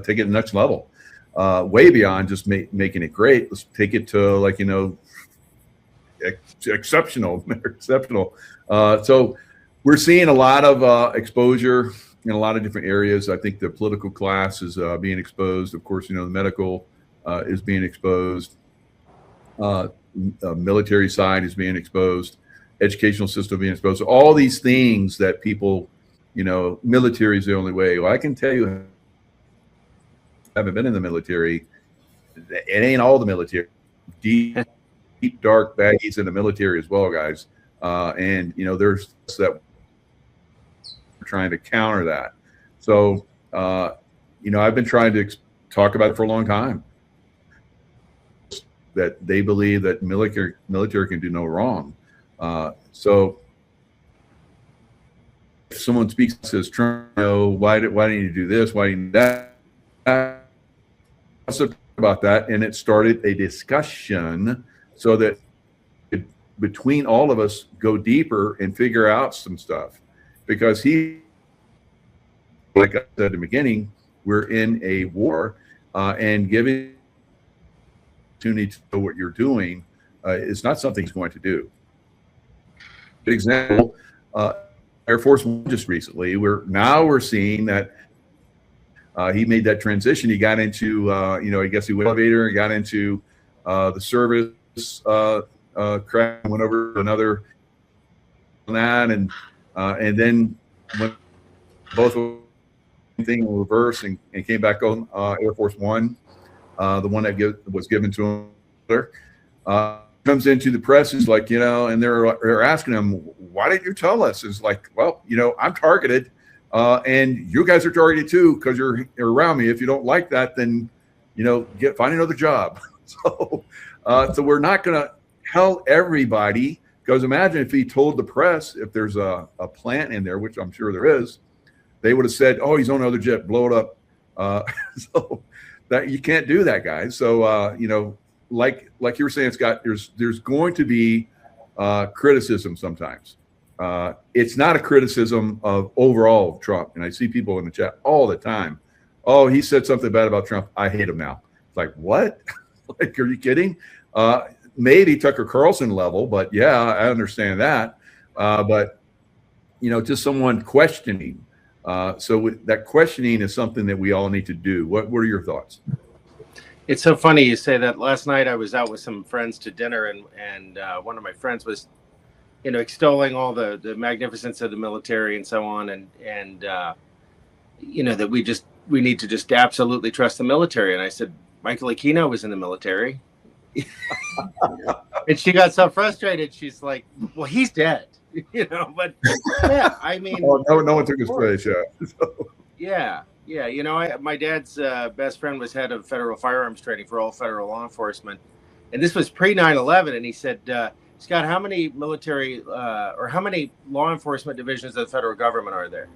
take it to the next level, way beyond just making it great. Let's take it to like, exceptional. So we're seeing a lot of exposure in a lot of different areas. I think the political class is being exposed. Of course, the medical is being exposed. Military side is being exposed. Educational system being exposed. So all these things that people, military is the only way. Well, I can tell you, I haven't been in the military. It ain't all the military. Deep, dark baggies in the military as well, guys. And there's that we're trying to counter that. So I've been trying to talk about it for a long time. That they believe that military can do no wrong. So if someone speaks and says, Trump, why didn't you do this? Why didn't you do that? About that, and it started a discussion so that between all of us go deeper and figure out some stuff, because like I said at the beginning, we're in a war, and giving opportunity to know what you're doing is not something he's going to do. Good example, Air Force One just recently, we're seeing that he made that transition. He got into, I guess he went elevator, got into the service crack, went over to another on that, and then went both thing in reverse and came back on Air Force One, the one that was given to him. Comes into the press is like, and they're asking him, why didn't you tell us? It's like, well, I'm targeted. And you guys are targeted too, because you're around me. If you don't like that, then find another job. So we're not going to tell everybody, because imagine if he told the press, if there's a plant in there, which I'm sure there is, they would have said, oh, he's on another jet, blow it up. So that you can't do that, guys. So like you were saying, Scott, there's going to be criticism sometimes. It's not a criticism of overall of Trump. And I see people in the chat all the time. Oh, he said something bad about Trump. I hate him now. It's like, what? Like, are you kidding? Maybe Tucker Carlson level, but yeah, I understand that. But just someone questioning. So that questioning is something that we all need to do. What are your thoughts? It's so funny you say that. Last night I was out with some friends to dinner, and one of my friends was extolling all the magnificence of the military and so on, and that we need to just absolutely trust the military. And I said, Michael Aquino was in the military. And she got so frustrated. She's like, well, he's dead, but yeah, I mean, no one took his place. Yeah. Yeah. My dad's best friend was head of federal firearms training for all federal law enforcement. And this was pre 9/11. And he said, Scott, how many military or how many law enforcement divisions of the federal government are there?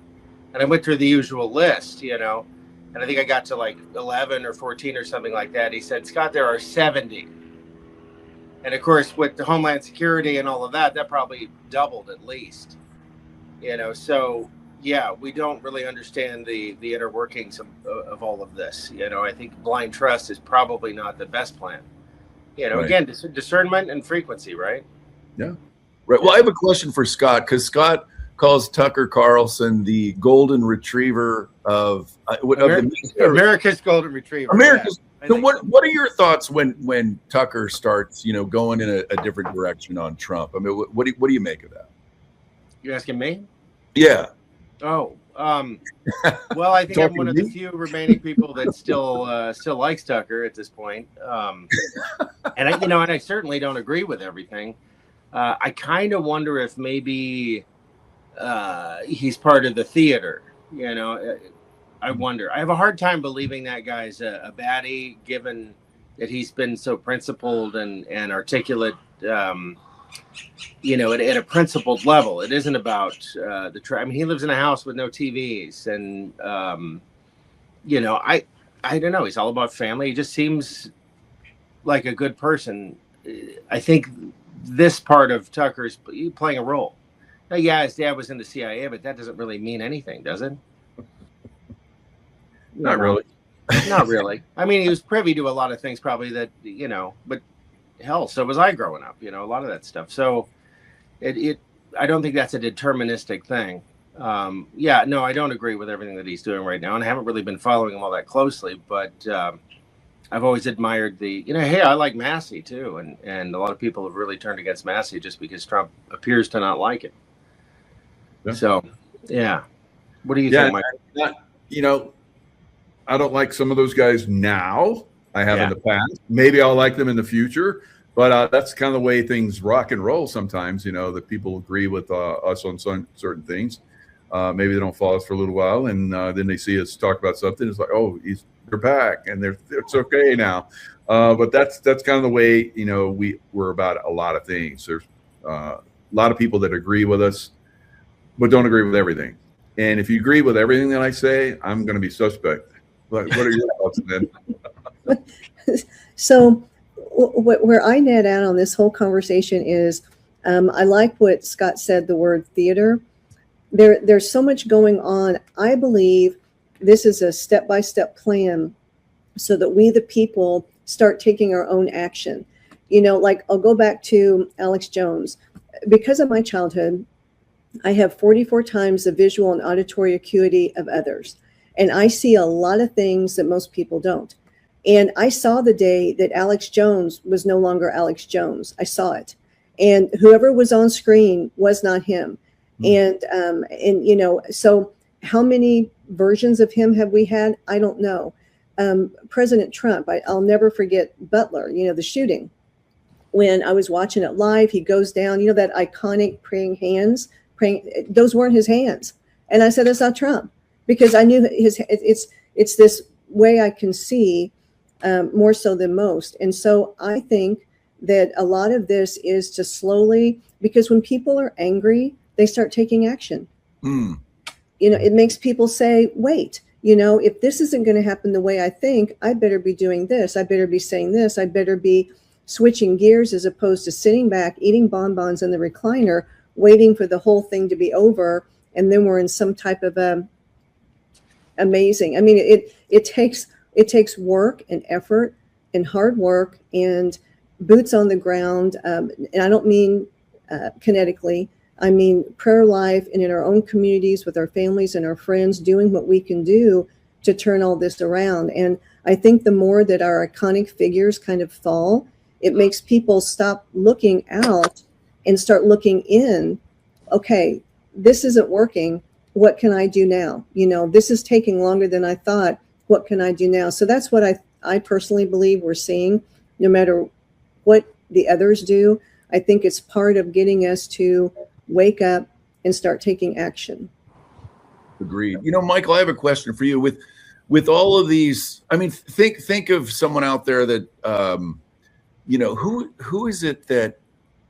And I went through the usual list, and I think I got to like 11 or 14 or something like that. He said, Scott, there are 70. And of course, with the Homeland Security and all of that, that probably doubled at least, so yeah, we don't really understand the inner workings of all of this. I think blind trust is probably not the best plan. Right. Again, discernment and frequency, right? Yeah. Right. Well, I have a question for Scott, because Scott calls Tucker Carlson the golden retriever of America's golden retriever. America's. Yeah, so what are your thoughts when Tucker starts, going in a different direction on Trump? I mean, what do you make of that? You're asking me? Yeah. Oh, well, I think I'm one of the few remaining people that still likes Tucker at this point. And I certainly don't agree with everything. I kind of wonder if maybe he's part of the theater. I wonder. I have a hard time believing that guy's a baddie, given that he's been so principled and articulate. At a principled level. It isn't about he lives in a house with no TVs, and I don't know. He's all about family. He just seems like a good person. I think this part of Tucker's playing a role. Now, yeah, his dad was in the CIA, but that doesn't really mean anything, does it? Not really. Not really. I mean, he was privy to a lot of things probably that, but hell, so was I growing up, a lot of that stuff. So I don't think that's a deterministic thing. Yeah, no, I don't agree with everything that he's doing right now. And I haven't really been following him all that closely, but I've always admired hey, I like Massey too. And a lot of people have really turned against Massey just because Trump appears to not like it. Yeah. So, yeah. What do you think, Mike? I don't like some of those guys now. I have in the past. Maybe I'll like them in the future. But that's kind of the way things rock and roll sometimes, that people agree with us on certain things. Maybe they don't follow us for a little while, and then they see us talk about something. It's like, oh, they're back, and it's okay now. But that's kind of the way, we're about a lot of things. There's a lot of people that agree with us, but don't agree with everything. And if you agree with everything that I say, I'm going to be suspect. What are your thoughts, then? So where I net out on this whole conversation is I like what Scott said, the word theater. There's so much going on. I believe this is a step-by-step plan so that we, the people, start taking our own action. Like I'll go back to Alex Jones. Because of my childhood, I have 44 times the visual and auditory acuity of others. And I see a lot of things that most people don't. And I saw the day that Alex Jones was no longer Alex Jones. I saw it. And whoever was on screen was not him. Mm-hmm. So how many versions of him have we had? I don't know. President Trump, I'll never forget Butler, the shooting. When I was watching it live, he goes down, that iconic praying, those weren't his hands. And I said, it's not Trump, because I knew it's this way I can see more so than most. And so I think that a lot of this is to slowly, because when people are angry, they start taking action. Mm. It makes people say, wait, if this isn't going to happen the way I think, I better be doing this. I better be saying this. I better be switching gears as opposed to sitting back, eating bonbons in the recliner, waiting for the whole thing to be over. And then we're in some type of amazing. I mean, it takes work and effort and hard work and boots on the ground. And I don't mean kinetically. I mean prayer life and in our own communities with our families and our friends, doing what we can do to turn all this around. And I think the more that our iconic figures kind of fall, it makes people stop looking out and start looking in. Okay, this isn't working. What can I do now? This is taking longer than I thought. What can I do now? So that's what I personally believe we're seeing. No matter what the others do, I think it's part of getting us to wake up and start taking action. Agreed. Michael, I have a question for you. With all of these, I mean, think of someone out there that, who is it that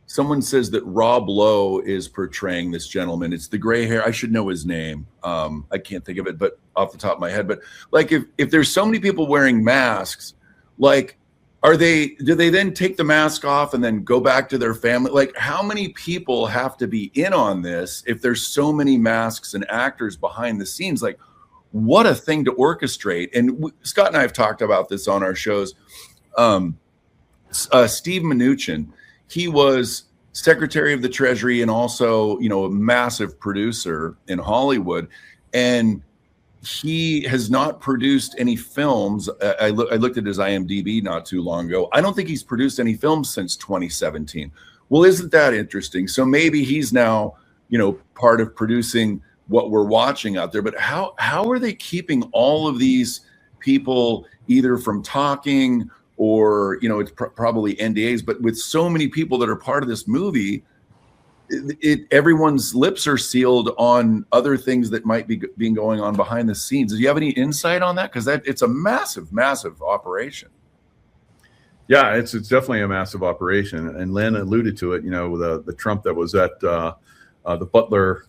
someone says that Rob Lowe is portraying this gentleman? It's the gray hair. I should know his name. I can't think of it, but off the top of my head. But like, if there's so many people wearing masks, like, do they then take the mask off and then go back to their family? Like, how many people have to be in on this if there's so many masks and actors behind the scenes? Like, what a thing to orchestrate. And Scott and I have talked about this on our shows. Steve Mnuchin, he was Secretary of the Treasury and also, a massive producer in Hollywood. And he has not produced any films. I looked at his IMDb not too long ago. I don't think he's produced any films since 2017. Well, isn't that interesting? So maybe he's now, part of producing what we're watching out there. But how are they keeping all of these people either from talking or, it's probably NDAs, but with so many people that are part of this movie, everyone's lips are sealed on other things that might be being going on behind the scenes. Do you have any insight on that? Because it's a massive, massive operation. Yeah, it's definitely a massive operation. And Lynn alluded to it, the Trump that was at the Butler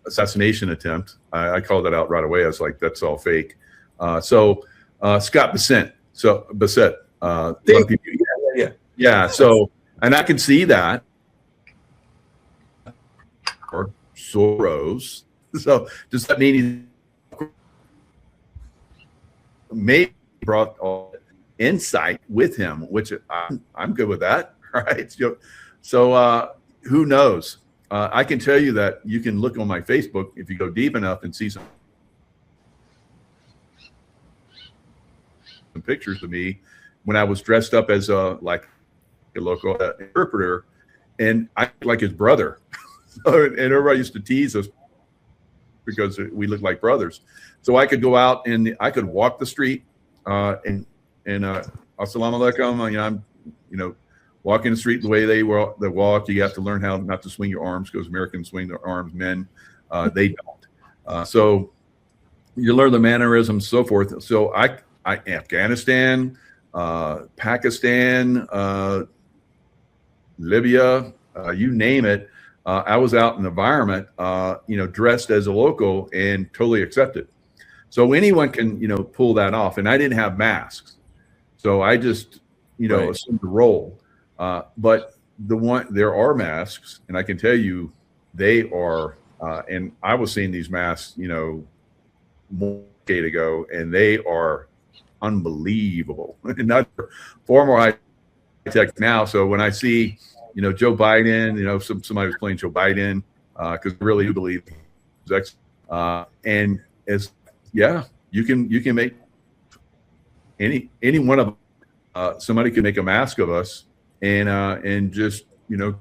assassination attempt. I called that out right away. I was like, that's all fake. Scott Bassett. Yeah. So, and I can see that. Or Soros. So does that mean he maybe brought all insight with him, which I'm good with that, right? So who knows? I can tell you that you can look on my Facebook if you go deep enough and see some pictures of me when I was dressed up as a local interpreter, and I looked like his brother. And everybody used to tease us because we looked like brothers. So I could go out and I could walk the street and assalamu alaikum. I'm walking the street the way they walk. You have to learn how not to swing your arms because Americans swing their arms. Men, they don't. So you learn the mannerisms, so forth. So I Afghanistan, Pakistan, Libya, you name it. I was out in the environment, dressed as a local and totally accepted. So anyone can, pull that off. And I didn't have masks. So I just, Right. assumed the role. But there are masks, and I can tell you they are, and I was seeing these masks, more decade ago, and they are unbelievable. Not far more high tech now. So when I see, Joe Biden, somebody was playing Joe Biden because I really do believe and as you can make any one of somebody can make a mask of us and just the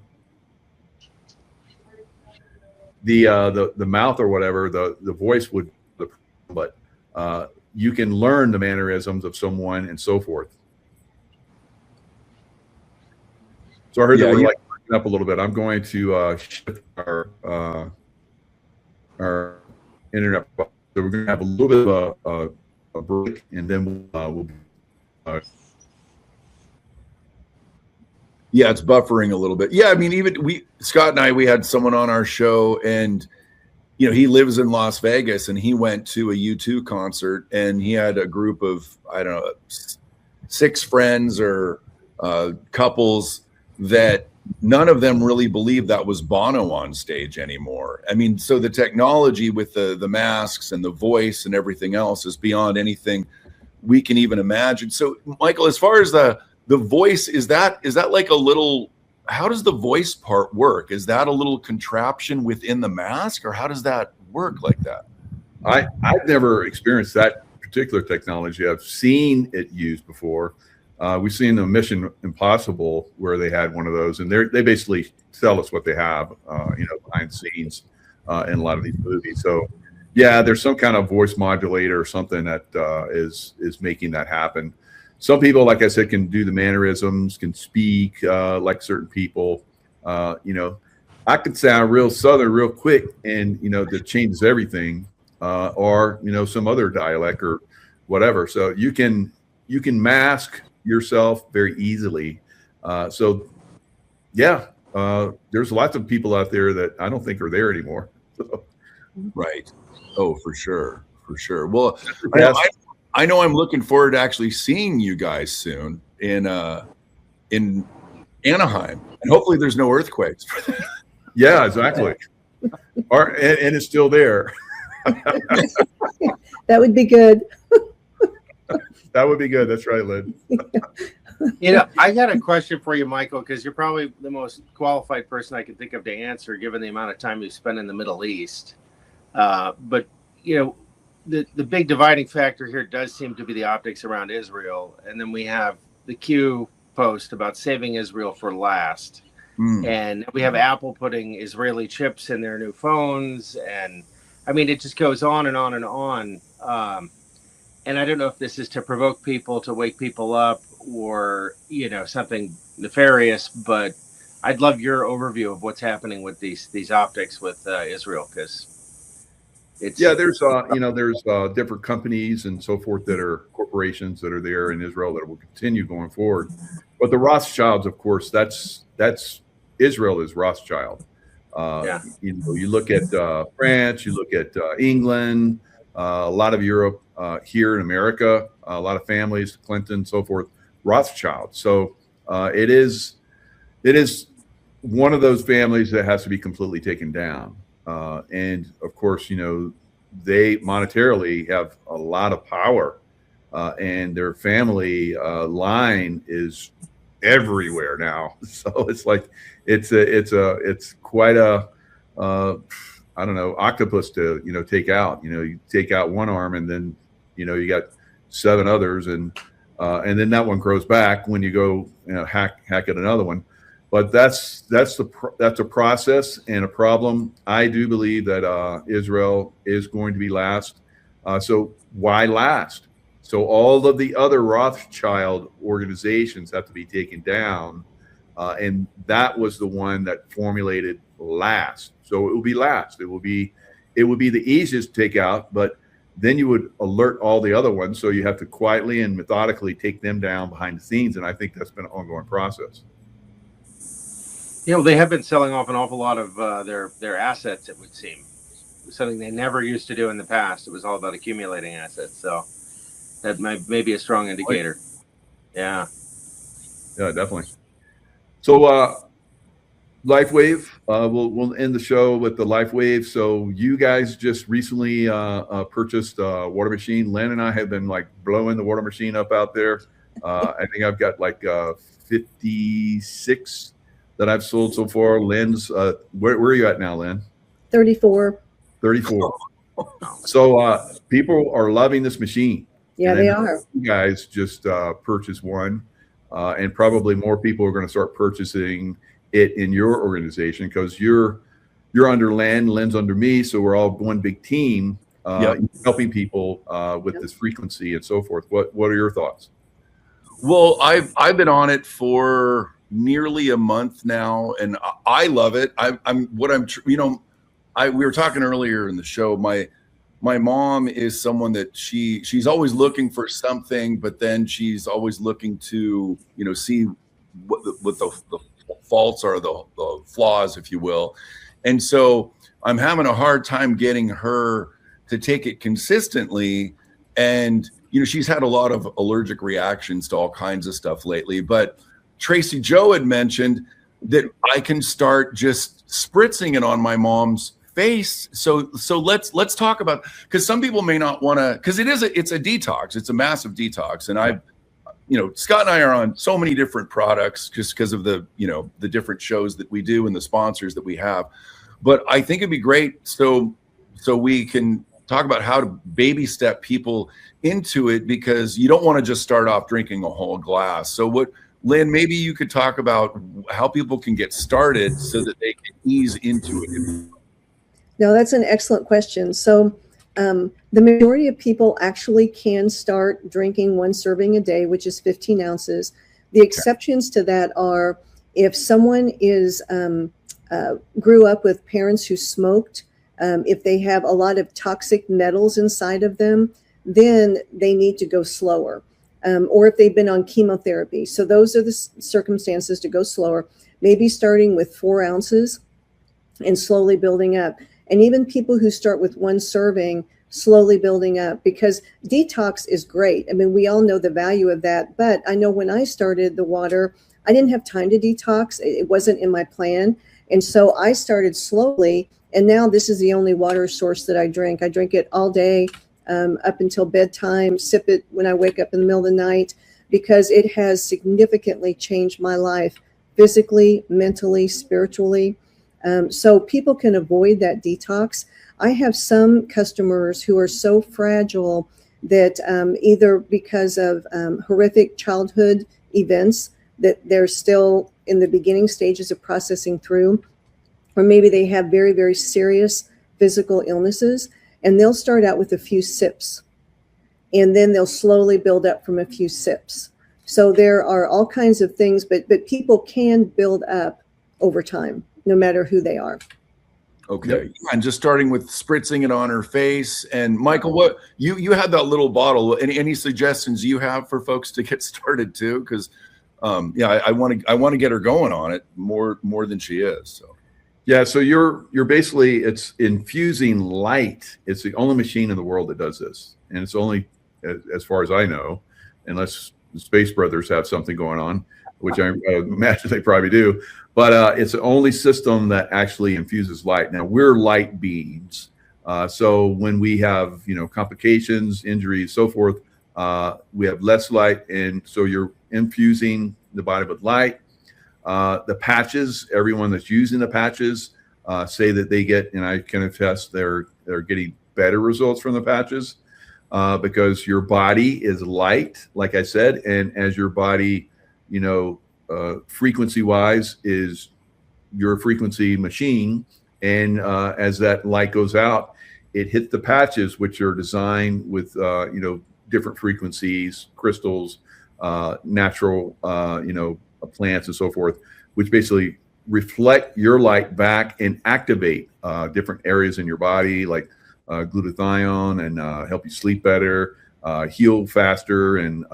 mouth or whatever the voice would, but you can learn the mannerisms of someone and so forth. So I heard that we're breaking up a little bit. I'm going to shift our internet. So we're going to have a little bit of a break, and then we'll Yeah, it's buffering a little bit. Yeah, I mean, even Scott and I, we had someone on our show, and he lives in Las Vegas, and he went to a U2 concert, and he had a group of 6 friends or couples that none of them really believed that was Bono on stage anymore. I mean, so the technology with the masks and the voice and everything else is beyond anything we can even imagine. So, Michael, as far as the voice, is that like a little, how does the voice part work? Is that a little contraption within the mask, or how does that work like that? I've never experienced that particular technology. I've seen it used before. We've seen the Mission Impossible where they had one of those, and they basically tell us what they have, behind the scenes in a lot of these movies. So, yeah, there's some kind of voice modulator or something that is making that happen. Some people, like I said, can do the mannerisms, can speak like certain people. I could sound real Southern real quick, and that changes everything, or some other dialect or whatever. So you can mask yourself very easily. There's lots of people out there that I don't think are there anymore. So. Right. Oh, for sure. Well, I know I'm looking forward to actually seeing you guys soon in Anaheim, and hopefully there's no earthquakes. Yeah, exactly. And it's still there. That would be good. That would be good. That's right, Lynn. I got a question for you, Michael, because you're probably the most qualified person I can think of to answer, given the amount of time you spent in the Middle East. But the big dividing factor here does seem to be the optics around Israel, and then we have the Q post about saving Israel for last, and we have Apple putting Israeli chips in their new phones, and I mean it just goes on and on and on. And I don't know if this is to provoke people, to wake people up, or something nefarious, but I'd love your overview of what's happening with these optics with Israel, because there's different companies and so forth that are corporations that are there in Israel that will continue going forward. But the Rothschilds, of course, that's Israel is Rothschild. You look at France, you look at England, a lot of Europe, here in America, a lot of families, Clinton, so forth, Rothschild. So it is one of those families that has to be completely taken down. And of course, they monetarily have a lot of power, and their family line is everywhere now. So it's like it's quite a I don't know, octopus to take out. You take out one arm, and then you got 7 others, and then that one grows back when you go hack at another one. But that's a process and a problem. I do believe that Israel is going to be last. So why last? So all of the other Rothschild organizations have to be taken down, and that was the one that formulated last. So it will be last. It would be the easiest to take out, but then you would alert all the other ones. So you have to quietly and methodically take them down behind the scenes, and I think that's been an ongoing process. They have been selling off an awful lot of their assets, it would seem. Something they never used to do in the past. It was all about accumulating assets. So that may be a strong indicator. Yeah. Yeah, definitely. So LifeWave, we'll end the show with the LifeWave. So you guys just recently purchased a water machine. Len and I have been like blowing the water machine up out there. I think I've got like 56 that I've sold so far. Len's, where are you at now, Len? 34. 34. So people are loving this machine. Yeah, they are. You guys just purchased one, and probably more people are going to start purchasing it in your organization, because you're under Len, Len's under me, so we're all one big team, helping people with this frequency and so forth. What are your thoughts? Well, I've been on it for nearly a month now, and I love it. We were talking earlier in the show. My mom is someone that she's always looking for something, but then she's always looking to see what the faults are, the flaws, if you will. And so I'm having a hard time getting her to take it consistently. And she's had a lot of allergic reactions to all kinds of stuff lately, but Tracy Joe had mentioned that I can start just spritzing it on my mom's face. So let's talk about, because some people may not want to, because it's a detox. It's a massive detox. And Scott and I are on so many different products just because of the different shows that we do and the sponsors that we have. But I think it'd be great so we can talk about how to baby step people into it, because you don't want to just start off drinking a whole glass. So Lynn, maybe you could talk about how people can get started so that they can ease into it. No, that's an excellent question. So the majority of people actually can start drinking 1 serving a day, which is 15 ounces. The exceptions to that are if someone grew up with parents who smoked, if they have a lot of toxic metals inside of them, then they need to go slower. Or if they've been on chemotherapy. So those are the circumstances to go slower, maybe starting with 4 ounces and slowly building up. And even people who start with 1 serving, slowly building up, because detox is great. I mean, we all know the value of that. But I know when I started the water, I didn't have time to detox. It wasn't in my plan. And so I started slowly. And now this is the only water source that I drink. I drink it all day. Up until bedtime, sip it when I wake up in the middle of the night, because it has significantly changed my life physically, mentally, spiritually. So people can avoid that detox. I have some customers who are so fragile that either because of horrific childhood events that they're still in the beginning stages of processing through, or maybe they have very, very serious physical illnesses. And they'll start out with a few sips, and then they'll slowly build up from a few sips. So there are all kinds of things, but people can build up over time, no matter who they are. Okay. And just starting with spritzing it on her face. And Michael, what you had that little bottle. Any suggestions you have for folks to get started too? Because I want to get her going on it more than she is. So. Yeah, so you're basically, it's infusing light. It's the only machine in the world that does this, and it's only, as far as I know, unless the Space Brothers have something going on, which I imagine they probably do. But it's the only system that actually infuses light. Now, we're light beings. So when we have, complications, injuries, so forth, we have less light. And so you're infusing the body with light. The patches, everyone that's using the patches say that they get, and I can attest, they're getting better results from the patches because your body is light, like I said, and as your body, frequency wise is your frequency machine, and as that light goes out, it hits the patches, which are designed with different frequencies, crystals, natural plants and so forth, which basically reflect your light back and activate different areas in your body, like glutathione, and help you sleep better, heal faster, and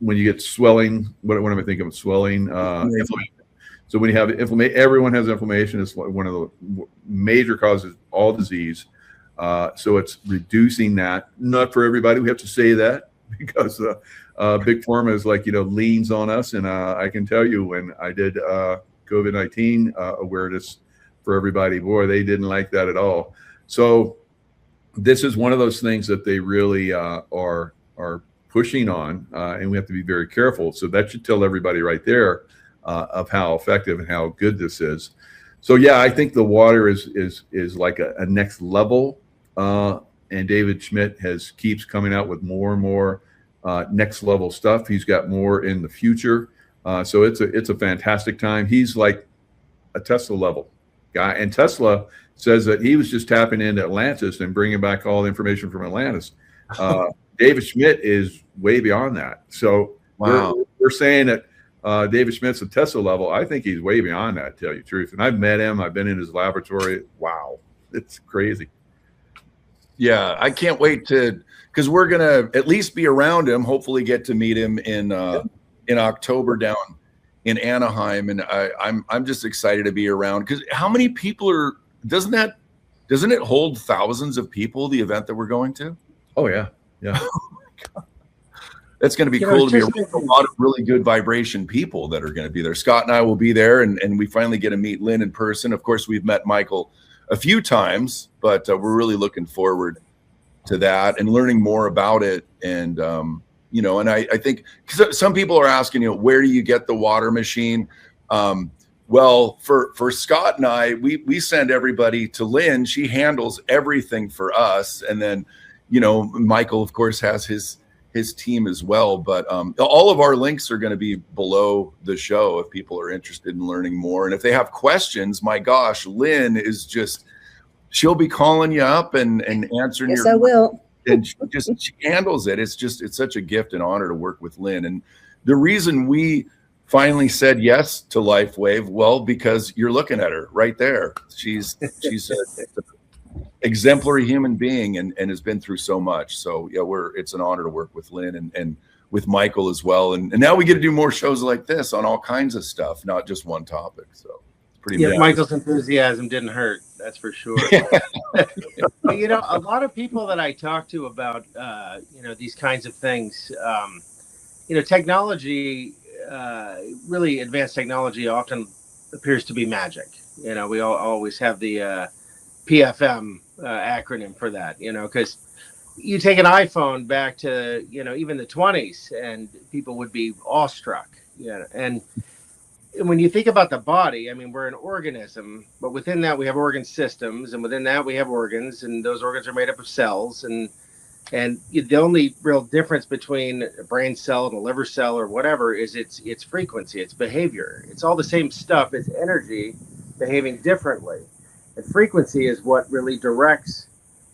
when you get swelling, what am I thinking of? Swelling, inflammation. So when you have inflammation, everyone has inflammation. It's one of the major causes of all disease. So it's reducing that. Not for everybody. We have to say that because big pharma is leans on us. And I can tell you, when I did COVID-19 awareness for everybody, boy, they didn't like that at all. So this is one of those things that they really are pushing on, and we have to be very careful. So that should tell everybody right there of how effective and how good this is. So yeah, I think the water is like a next level, and David Schmidt keeps coming out with more and more next level stuff. He's got more in the future, so it's a fantastic time. He's like a Tesla level guy, and Tesla says that he was just tapping into Atlantis and bringing back all the information from Atlantis. David Schmidt is way beyond that. So wow, we're saying that David Schmidt's a Tesla level. I think he's way beyond that, to tell you the truth. And I've met him. I've been in his laboratory. Wow, it's crazy. Yeah, I can't wait because we're gonna at least be around him. Hopefully, get to meet him in October down in Anaheim, and I'm just excited to be around. Because how many people are? Doesn't it hold thousands of people? The event that we're going to? Oh yeah. Yeah. That's going to be cool to be around a lot of really good vibration people that are going to be there. Scott and I will be there, and we finally get to meet Lynn in person. Of course, we've met Michael a few times, but we're really looking forward to that and learning more about it. And, and I think some people are asking, where do you get the water machine? Well, for Scott and I, we send everybody to Lynn. She handles everything for us. And then, Michael, of course, has his team as well. But all of our links are going to be below the show if people are interested in learning more. And if they have questions, my gosh, Lynn is she'll be calling you up and answering. Yes, I will. And she handles it. It's such a gift and honor to work with Lynn. And the reason we finally said yes to LifeWave, well, because you're looking at her right there. She's exemplary human being and has been through so much. So yeah, it's an honor to work with Lynn and with Michael as well. And now we get to do more shows like this on all kinds of stuff, not just one topic. So it's pretty amazing. Michael's enthusiasm didn't hurt, that's for sure. A lot of people that I talk to about these kinds of things, technology, really advanced technology often appears to be magic. We always have the PFM acronym for that, because you take an iPhone back to, even the 20s and people would be awestruck, and when you think about the body, we're an organism, but within that we have organ systems, and within that we have organs, and those organs are made up of cells, and the only real difference between a brain cell and a liver cell or whatever is its frequency, its behavior. It's all the same stuff. It's energy behaving differently. And frequency is what really directs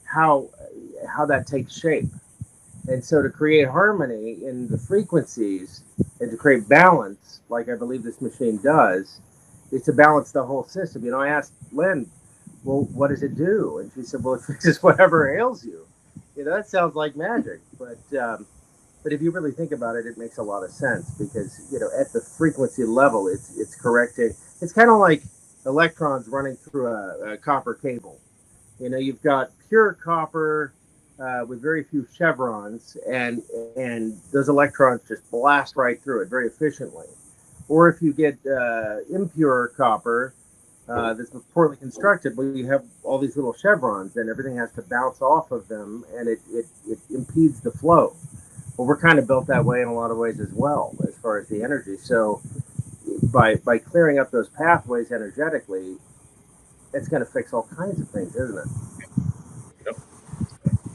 how that takes shape. And so to create harmony in the frequencies and to create balance, like I believe this machine does, is to balance the whole system. I asked Lynn, well, what does it do? And she said, well, it fixes whatever ails you. That sounds like magic. But if you really think about it, it makes a lot of sense because, at the frequency level, it's correcting. It's kind of like electrons running through a copper cable. You've got pure copper with very few chevrons, and those electrons just blast right through it very efficiently. Or if you get impure copper that's poorly constructed, well, you have all these little chevrons, and everything has to bounce off of them, and it impedes the flow. Well, we're kind of built that way in a lot of ways as well, as far as the energy. So by clearing up those pathways energetically, it's going to fix all kinds of things, isn't it? Yep.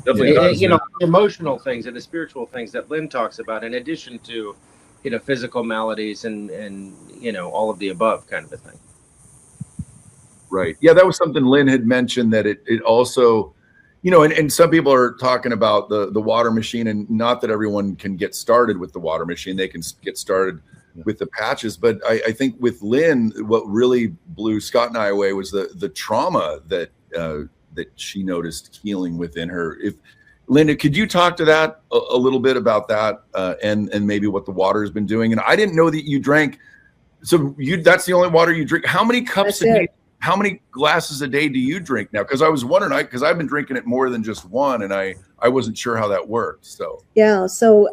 Definitely. You know, emotional things and the spiritual things that Lynn talks about, in addition to, you know, physical maladies and you know, all of the above kind of a thing. Right. Yeah, that was something Lynn had mentioned, that it also, you know, and some people are talking about the water machine, and not that everyone can get started with the water machine. They can get started with the patches. But I think with Lynn, what really blew Scott and I away was the trauma that she noticed healing within her. If Linda, could you talk to that a little bit about that, and maybe what the water has been doing? And I didn't know that you drank. So that's the only water you drink. How many cups a day? How many glasses a day do you drink now? Because I was wondering, because I've been drinking it more than just one, and I wasn't sure how that worked. So yeah, so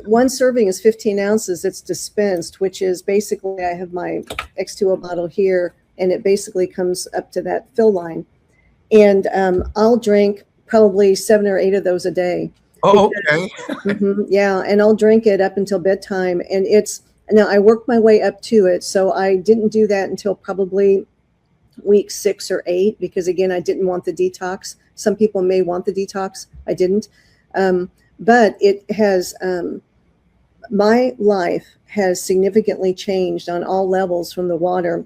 one serving is 15 ounces. It's dispensed, which is basically, I have my X2O bottle here, and it basically comes up to that fill line. And I'll drink probably 7 or 8 of those a day. Oh, okay. Yeah, and I'll drink it up until bedtime. And now I work my way up to it. So I didn't do that until probably week 6 or 8, because again, I didn't want the detox. Some people may want the detox. I didn't. But it has, my life has significantly changed on all levels from the water.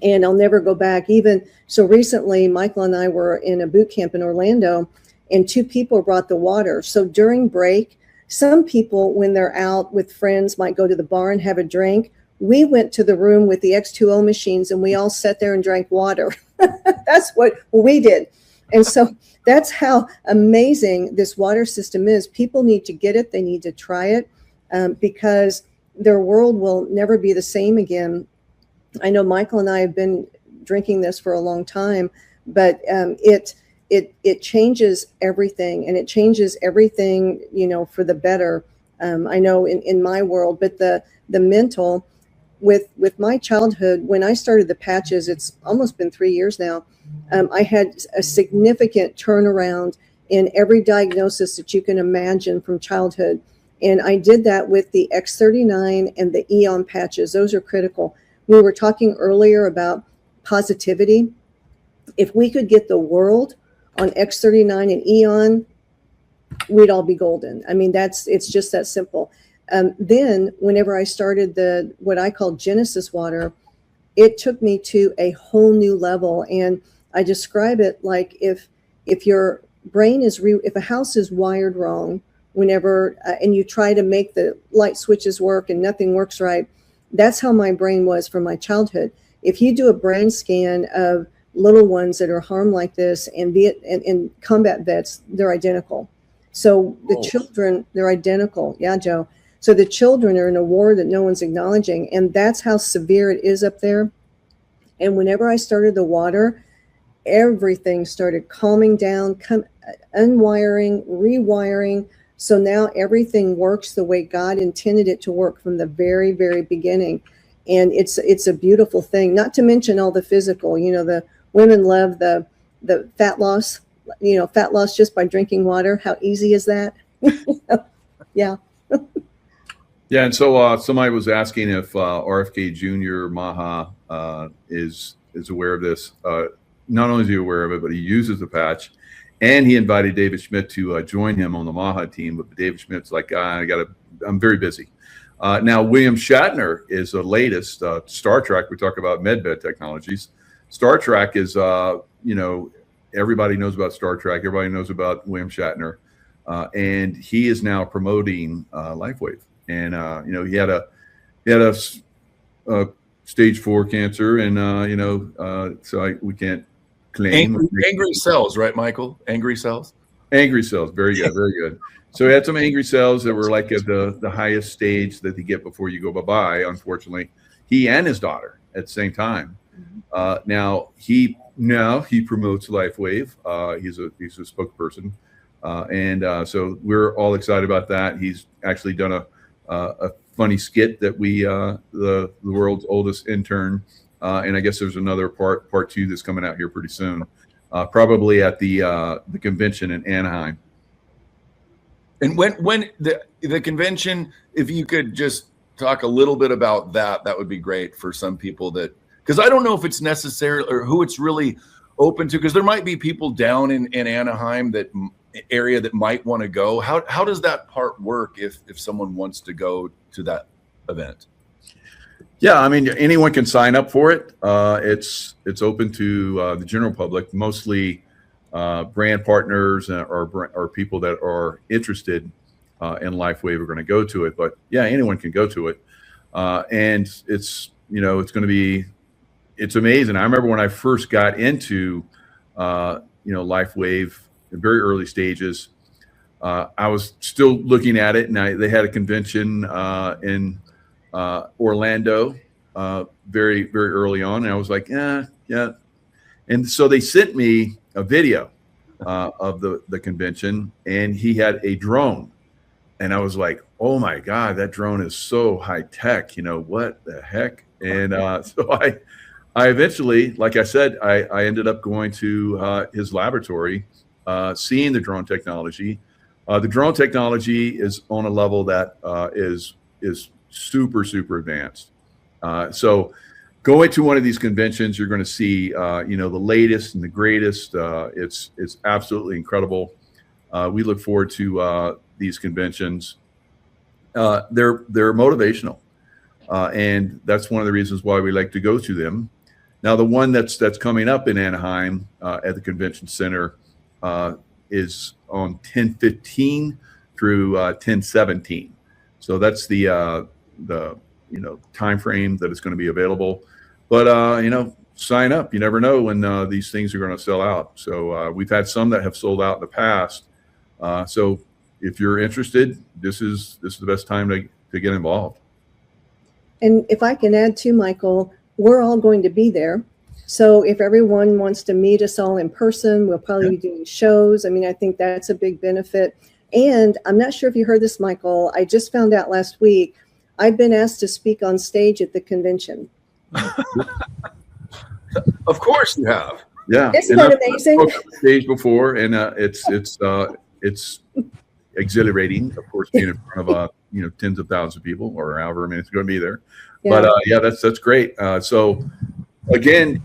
And I'll never go back. Even so, recently, Michael and I were in a boot camp in Orlando, and 2 people brought the water. So during break, some people, when they're out with friends, might go to the bar and have a drink. We went to the room with the X2O machines, and we all sat there and drank water. That's what we did. And so that's how amazing this water system is. People need to get it. They need to try it, because their world will never be the same again. I know Michael and I have been drinking this for a long time, but it changes everything, and it changes everything, you know, for the better. I know in my world, but the mental, with my childhood, when I started the patches, it's almost been 3 years now. I had a significant turnaround in every diagnosis that you can imagine from childhood. And I did that with the X39 and the Eon patches. Those are critical. We were talking earlier about positivity. If we could get the world on X39 and Eon, we'd all be golden. I mean, it's just that simple. Then whenever I started what I call Genesis water, it took me to a whole new level. And I describe it like if your brain if a house is wired wrong, whenever, and you try to make the light switches work and nothing works right, that's how my brain was from my childhood. If you do a brain scan of little ones that are harmed like this, and combat vets, they're identical. So the children, they're identical. Yeah, Joe. So the children are in a war that no one's acknowledging, and that's how severe it is up there. And whenever I started the water, everything started calming down, unwiring, rewiring. So now everything works the way God intended it to work from the very, very beginning. And it's a beautiful thing, not to mention all the physical. You know, the women love the fat loss, you know, fat loss just by drinking water. How easy is that? Yeah. Yeah, and so somebody was asking if RFK Jr. Maha is aware of this. Not only is he aware of it, but he uses the patch, and he invited David Schmidt to join him on the Maha team. But David Schmidt's like, I'm very busy. Now, William Shatner is the latest Star Trek. We talk about medbed technologies. Star Trek is, you know, everybody knows about Star Trek. Everybody knows about William Shatner, and he is now promoting LifeWave. And you know, he had a stage 4 cancer, and you know, so we can't claim angry cells, right, Michael? Angry cells. Angry cells. Very good, very good. So he had some angry cells that were like at the highest stage that they get before you go bye-bye. Unfortunately, he and his daughter at the same time. Now he promotes LifeWave. He's a spokesperson. So we're all excited about that. He's actually done a funny skit that the world's oldest intern, and I guess there's another part 2 that's coming out here pretty soon, probably at the convention in Anaheim. And when the convention, if you could just talk a little bit about that, that would be great for some people because I don't know if it's necessary or who it's really open to, because there might be people down in Anaheim area that might want to go. How does that part work if someone wants to go to that event? Yeah, I mean, anyone can sign up for it. It's open to the general public, mostly brand partners or people that are interested in LifeWave are going to go to it. But yeah, anyone can go to it, and it's it's amazing. I remember when I first got into LifeWave in very early stages. I was still looking at it, and they had a convention in Orlando very, very early on, and I was like, yeah. And so they sent me a video of the convention, and he had a drone, and I was like, oh my God, that drone is so high tech. What the heck? And so I eventually, like I said, I ended up going to his laboratory, seeing the drone technology. The drone technology is on a level that is super, super advanced. So going to one of these conventions, you're going to see, the latest and the greatest. It's absolutely incredible. We look forward to these conventions. They're motivational, and that's one of the reasons why we like to go to them. Now, the one that's coming up in Anaheim at the convention center is on 10/15 through 10/17. So that's the time frame that it's going to be available. But sign up. You never know when these things are going to sell out. So we've had some that have sold out in the past. So if you're interested, this is the best time to get involved. And if I can add to Michael, we're all going to be there. So if everyone wants to meet us all in person, we'll probably be doing shows. I mean, I think that's a big benefit. And I'm not sure if you heard this, Michael. I just found out last week, I've been asked to speak on stage at the convention. Of course you have. Yeah. Isn't that amazing? I've spoken on stage before, and it's exhilarating, of course, being in front of tens of thousands of people, or however many it's going to be there. Yeah. But that's great. So again,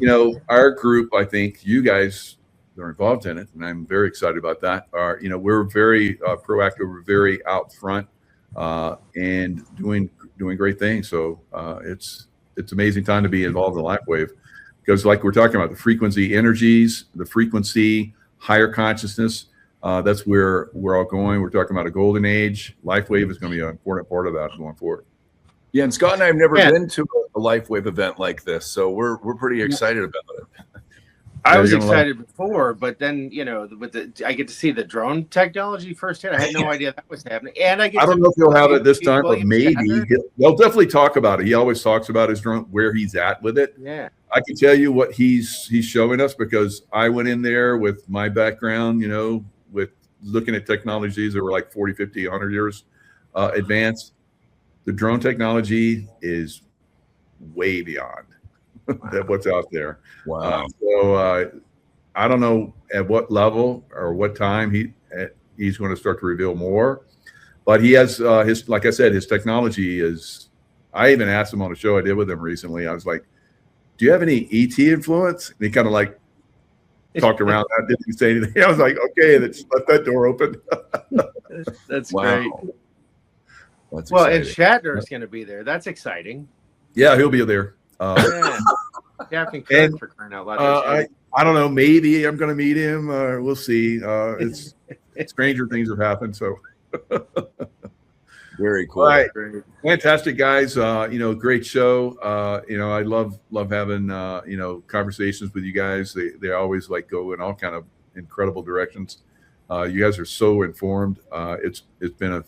our group, I think you guys are involved in it, and I'm very excited about that. We're very proactive, we're very out front, and doing great things. So it's amazing time to be involved in LifeWave, because like we're talking about, the frequency energies, the frequency, higher consciousness, that's where we're all going. We're talking about a golden age. LifeWave is going to be an important part of that going forward. Yeah, and Scott and I have never been to a LifeWave event like this, so we're pretty excited about it. I was excited before, but then I get to see the drone technology firsthand. I had no idea that was happening, and I don't know if he'll have it this time, but maybe they'll definitely talk about it. He always talks about his drone, where he's at with it. Yeah, I can tell you what he's showing us, because I went in there with my background, with looking at technologies that were like 40, 50, 100 years advanced. The drone technology is way beyond what's out there. Wow. So I don't know at what level or what time he's going to start to reveal more, but he has like I said, his technology is. I even asked him on a show I did with him recently. I was like, "Do you have any ET influence?" And he kind of like talked around that, didn't say anything. I was like, "Okay, let's let that door open." That's wow. great. That's well, exciting. and Shatner's going to be there. That's exciting. Yeah, he'll be there. Captain Kirk, for crying out loud. I don't know. Maybe I'm going to meet him. We'll see. It's stranger things have happened. So very cool. All right. Fantastic, guys. Great show. I love having conversations with you guys. They always go in all kind of incredible directions. You guys are so informed. It's been a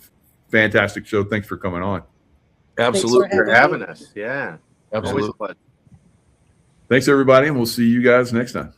fantastic show. Thanks for coming on. Absolutely. Thanks for having us. Yeah. Absolutely. Always a pleasure. Thanks, everybody, and we'll see you guys next time.